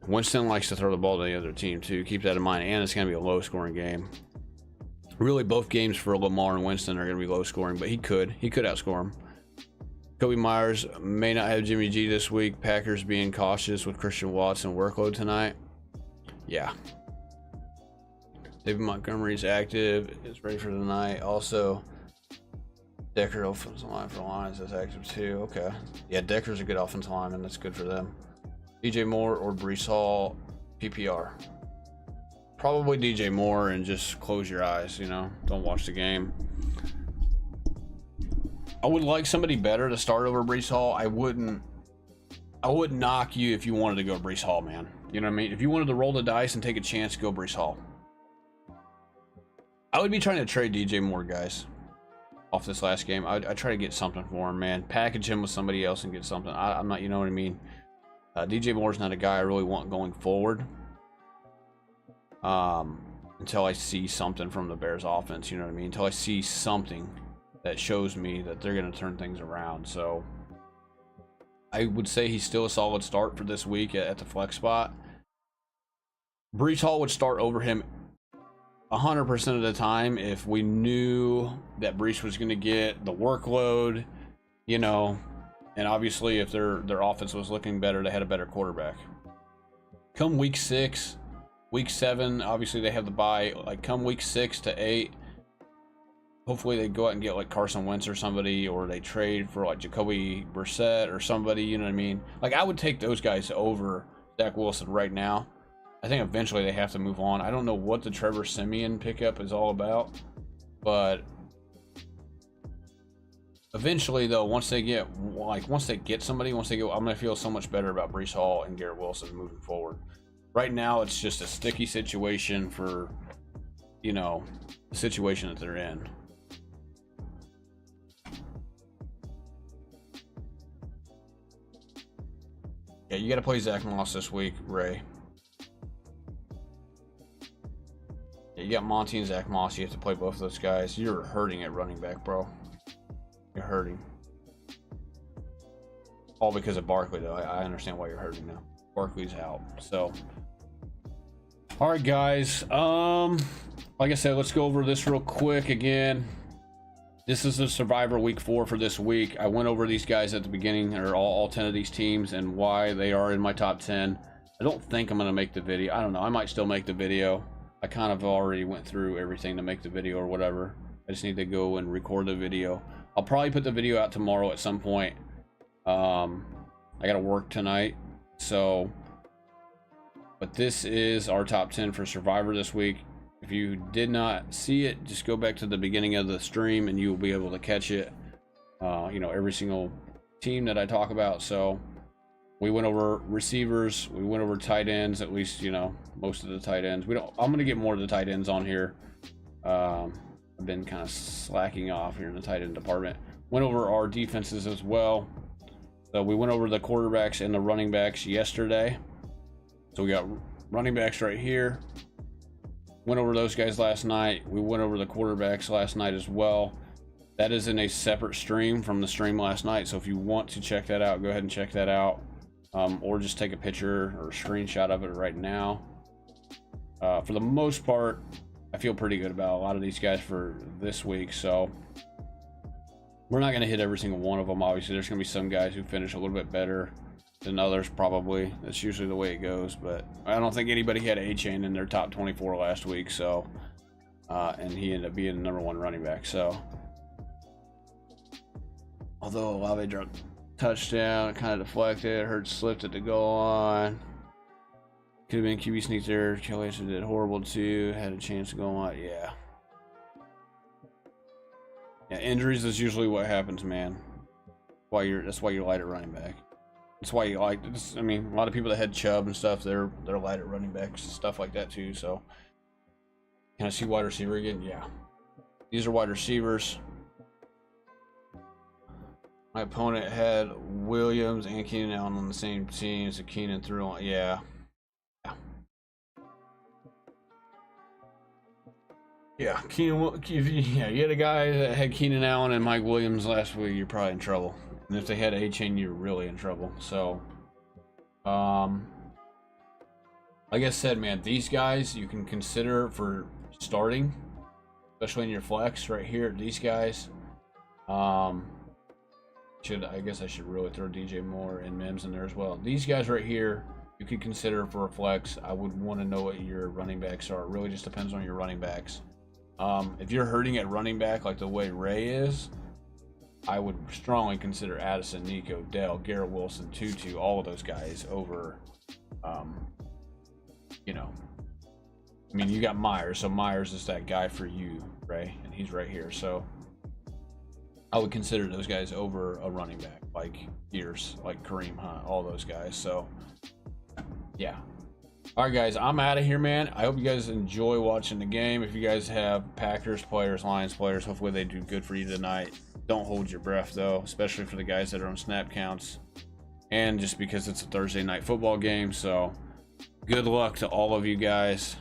Winston likes to throw the ball to the other team too. Keep that in mind. And it's going to be a low scoring game. Really, both games for Lamar and Winston are going to be low scoring, but he could outscore him. Kobe Myers may not have Jimmy G this week. Packers being cautious with Christian Watson workload tonight. Yeah. David Montgomery's active, is ready for tonight. Also, Decker offensive line for Lions is active too. Okay. Yeah, Decker's a good offensive lineman. That's good for them. DJ Moore or Breece Hall, PPR. Probably DJ Moore and just close your eyes, you know, don't watch the game. I would like somebody better to start over Breece Hall. I wouldn't knock you if you wanted to go Breece Hall, man. You know what I mean? If you wanted to roll the dice and take a chance, go Breece Hall. I would be trying to trade DJ Moore, guys, off this last game. I'd try to get something for him, man. Package him with somebody else and get something. I'm not, you know what I mean? DJ Moore's not a guy I really want going forward. Until I see something from the Bears offense, you know what I mean? Until I see something that shows me that they're going to turn things around. So I would say he's still a solid start for this week at the flex spot. Breece Hall would start over him 100% of the time if we knew that Breece was going to get the workload, you know, and obviously if their offense was looking better, they had a better quarterback. Come week 6, week 7, obviously they have the bye. Like come week 6 to 8, hopefully they go out and get like Carson Wentz or somebody, or they trade for like Jacoby Brissett or somebody, you know what I mean? Like I would take those guys over Zach Wilson right now. I think eventually they have to move on. I don't know what the Trevor Siemian pickup is all about, but eventually though, once they get somebody, once they go, I'm gonna feel so much better about Breece Hall and Garrett Wilson moving forward. Right now, it's just a sticky situation for, you know, the situation that they're in. Yeah, you got to play Zach Moss this week, Ray. Yeah, you got Monty and Zach Moss. You have to play both of those guys. You're hurting at running back, bro. You're hurting. All because of Barkley, though. I understand why you're hurting now. Barkley's out, so. All right, guys. Like I said, let's go over this real quick again. This is the Survivor Week 4 for this week. I went over these guys at the beginning, or all 10 of these teams, and why they are in my top 10. I don't think I'm going to make the video. I don't know. I might still make the video. I kind of already went through everything to make the video or whatever. I just need to go and record the video. I'll probably put the video out tomorrow at some point. I got to work tonight, so... But this is our top 10 for Survivor this week. If you did not see it, just go back to the beginning of the stream and you will be able to catch it. You know, every single team that I talk about. So we went over receivers, we went over tight ends, at least, you know, most of the tight ends. I'm going to get more of the tight ends on here. I've been kind of slacking off here in the tight end department. Went over our defenses as well. So we went over the quarterbacks and the running backs yesterday. So we got running backs right here. Went over those guys last night. We went over the quarterbacks last night as well. That is in a separate stream from the stream last night. So if you want to check that out, go ahead and check that out. Or just take a picture or a screenshot of it right now. For the most part, I feel pretty good about a lot of these guys for this week. So we're not going to hit every single one of them. Obviously, there's going to be some guys who finish a little bit better than others, probably. That's usually the way it goes, but I don't think anybody had A-Chain in their top 24 last week, so and he ended up being the #1 running back. So although Olave dropped touchdown, it kind of deflected, Hurts slipped it to go on. Could have been QB sneak there. Kelly did horrible too, had a chance to go on. Yeah, injuries is usually what happens, man. That's why you're light at running back. That's why you like this. I mean, a lot of people that had Chubb and stuff, they're light at running backs and stuff like that too. So, can I see wide receiver again? Yeah, these are wide receivers. My opponent had Williams and Keenan Allen on the same team, so Keenan threw on. Yeah. Yeah, Keenan. Yeah, you had a guy that had Keenan Allen and Mike Williams last week. You're probably in trouble. And if they had A-Chain, you're really in trouble. So, like I said, man, these guys you can consider for starting, especially in your flex right here. These guys, I guess I should really throw DJ Moore and Mims in there as well. These guys right here, you could consider for a flex. I would want to know what your running backs are. It really just depends on your running backs. If you're hurting at running back like the way Ray is, I would strongly consider Addison, Nico, Dell, Garrett Wilson, Tutu, all of those guys over, you know, I mean, you got Myers, so Myers is that guy for you, Ray, and he's right here. So I would consider those guys over a running back like Pierce, like Kareem Hunt, all those guys. So yeah. All right, guys, I'm out of here, man. I hope you guys enjoy watching the game. If you guys have Packers players, Lions players, hopefully they do good for you tonight. Don't hold your breath, though, especially for the guys that are on snap counts. And just because it's a Thursday night football game. So good luck to all of you guys.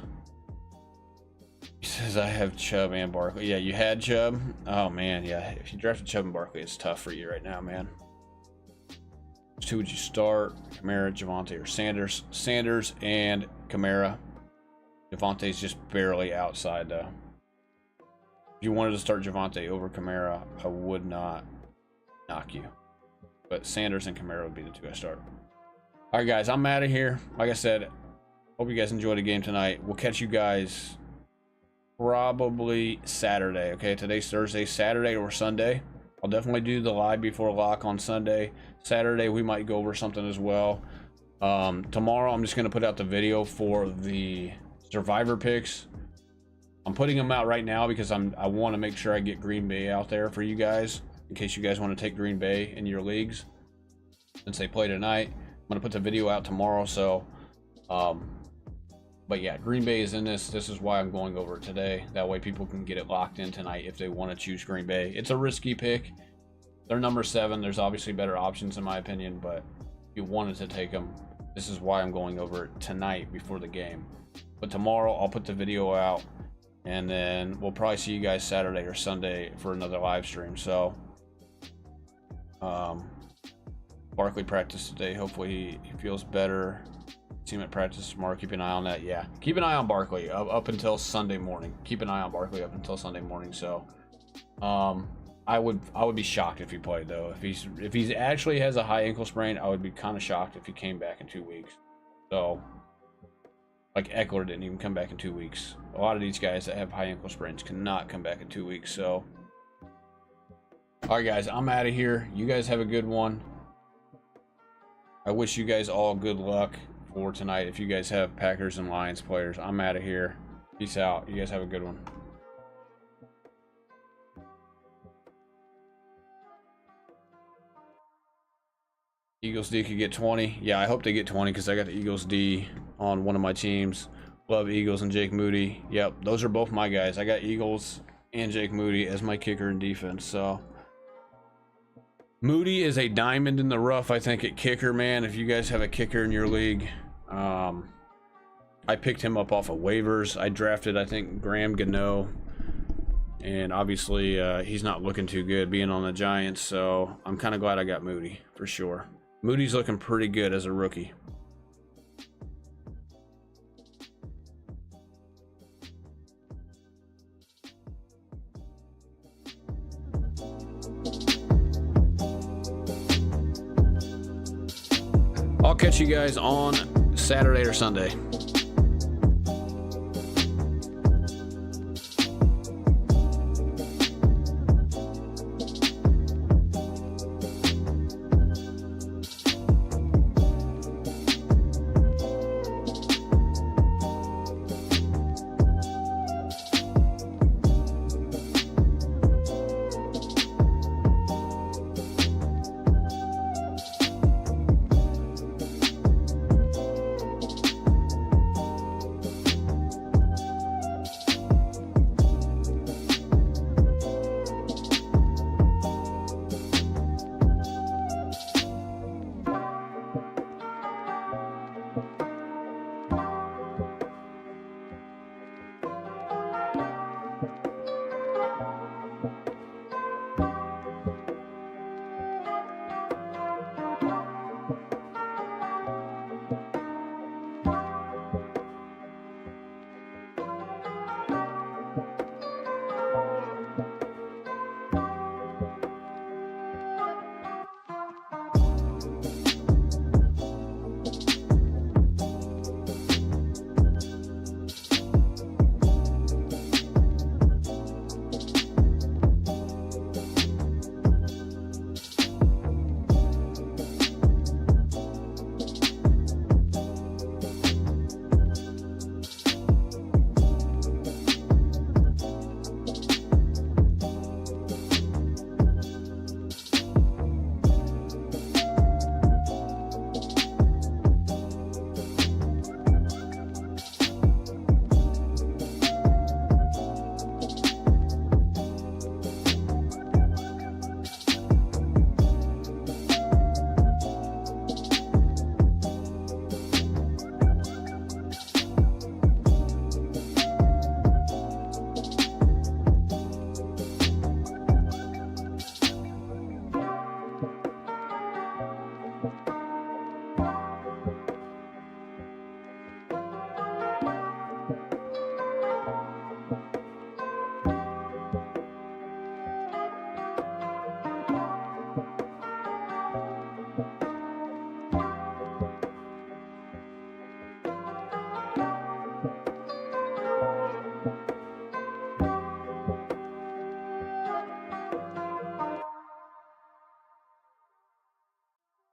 He says I have Chubb and Barkley. Yeah, you had Chubb. Oh, man, yeah. If you drafted Chubb and Barkley, it's tough for you right now, man. Who would you start? Kamara, Javonte, or Sanders? Sanders and Kamara. Javonte's just barely outside, though. If you wanted to start Javonte over Kamara, I would not knock you. But Sanders and Kamara would be the two I start. All right, guys, I'm out of here. Like I said, hope you guys enjoyed the game tonight. We'll catch you guys probably Saturday. Okay, today's Thursday. Saturday or Sunday. I'll definitely do the live before lock on Sunday. Saturday, we might go over something as well. Tomorrow, I'm just going to put out the video for the survivor picks. I'm putting them out right now because I want to make sure I get Green Bay out there for you guys, in case you guys want to take Green Bay in your leagues since they play tonight. I'm going to put the video out tomorrow. So, but yeah, Green Bay is in this. This is why I'm going over it today. That way people can get it locked in tonight if they want to choose Green Bay. It's a risky pick. They're number 7. There's obviously better options in my opinion, but if you wanted to take them, this is why I'm going over it tonight before the game. But tomorrow I'll put the video out, and then we'll probably see you guys Saturday or Sunday for another live stream. So Barkley practiced today. Hopefully he feels better. See him at practice tomorrow. Keep an eye on that. Yeah, keep an eye on Barkley up until Sunday morning. Keep an eye on Barkley up until Sunday morning. So I would be shocked if he played, though. If he's actually has a high ankle sprain, I would be kind of shocked if he came back in 2 weeks. So like Eckler didn't even come back in 2 weeks. A lot of these guys that have high ankle sprains cannot come back in 2 weeks. So all right, guys, I'm out of here. You guys have a good one. I wish you guys all good luck for tonight. If you guys have Packers and Lions players, I'm out of here. Peace out. You guys have a good one. Eagles D could get 20. Yeah, I hope they get 20 because I got the Eagles D on one of my teams. Love Eagles and Jake Moody. Yep, those are both my guys. I got Eagles and Jake Moody as my kicker and defense. So Moody is a diamond in the rough, I think, at kicker, man. If you guys have a kicker in your league, I picked him up off of waivers. I drafted, I think, Graham Gano. And obviously, he's not looking too good being on the Giants. So I'm kind of glad I got Moody for sure. Moody's looking pretty good as a rookie. I'll catch you guys on Saturday or Sunday.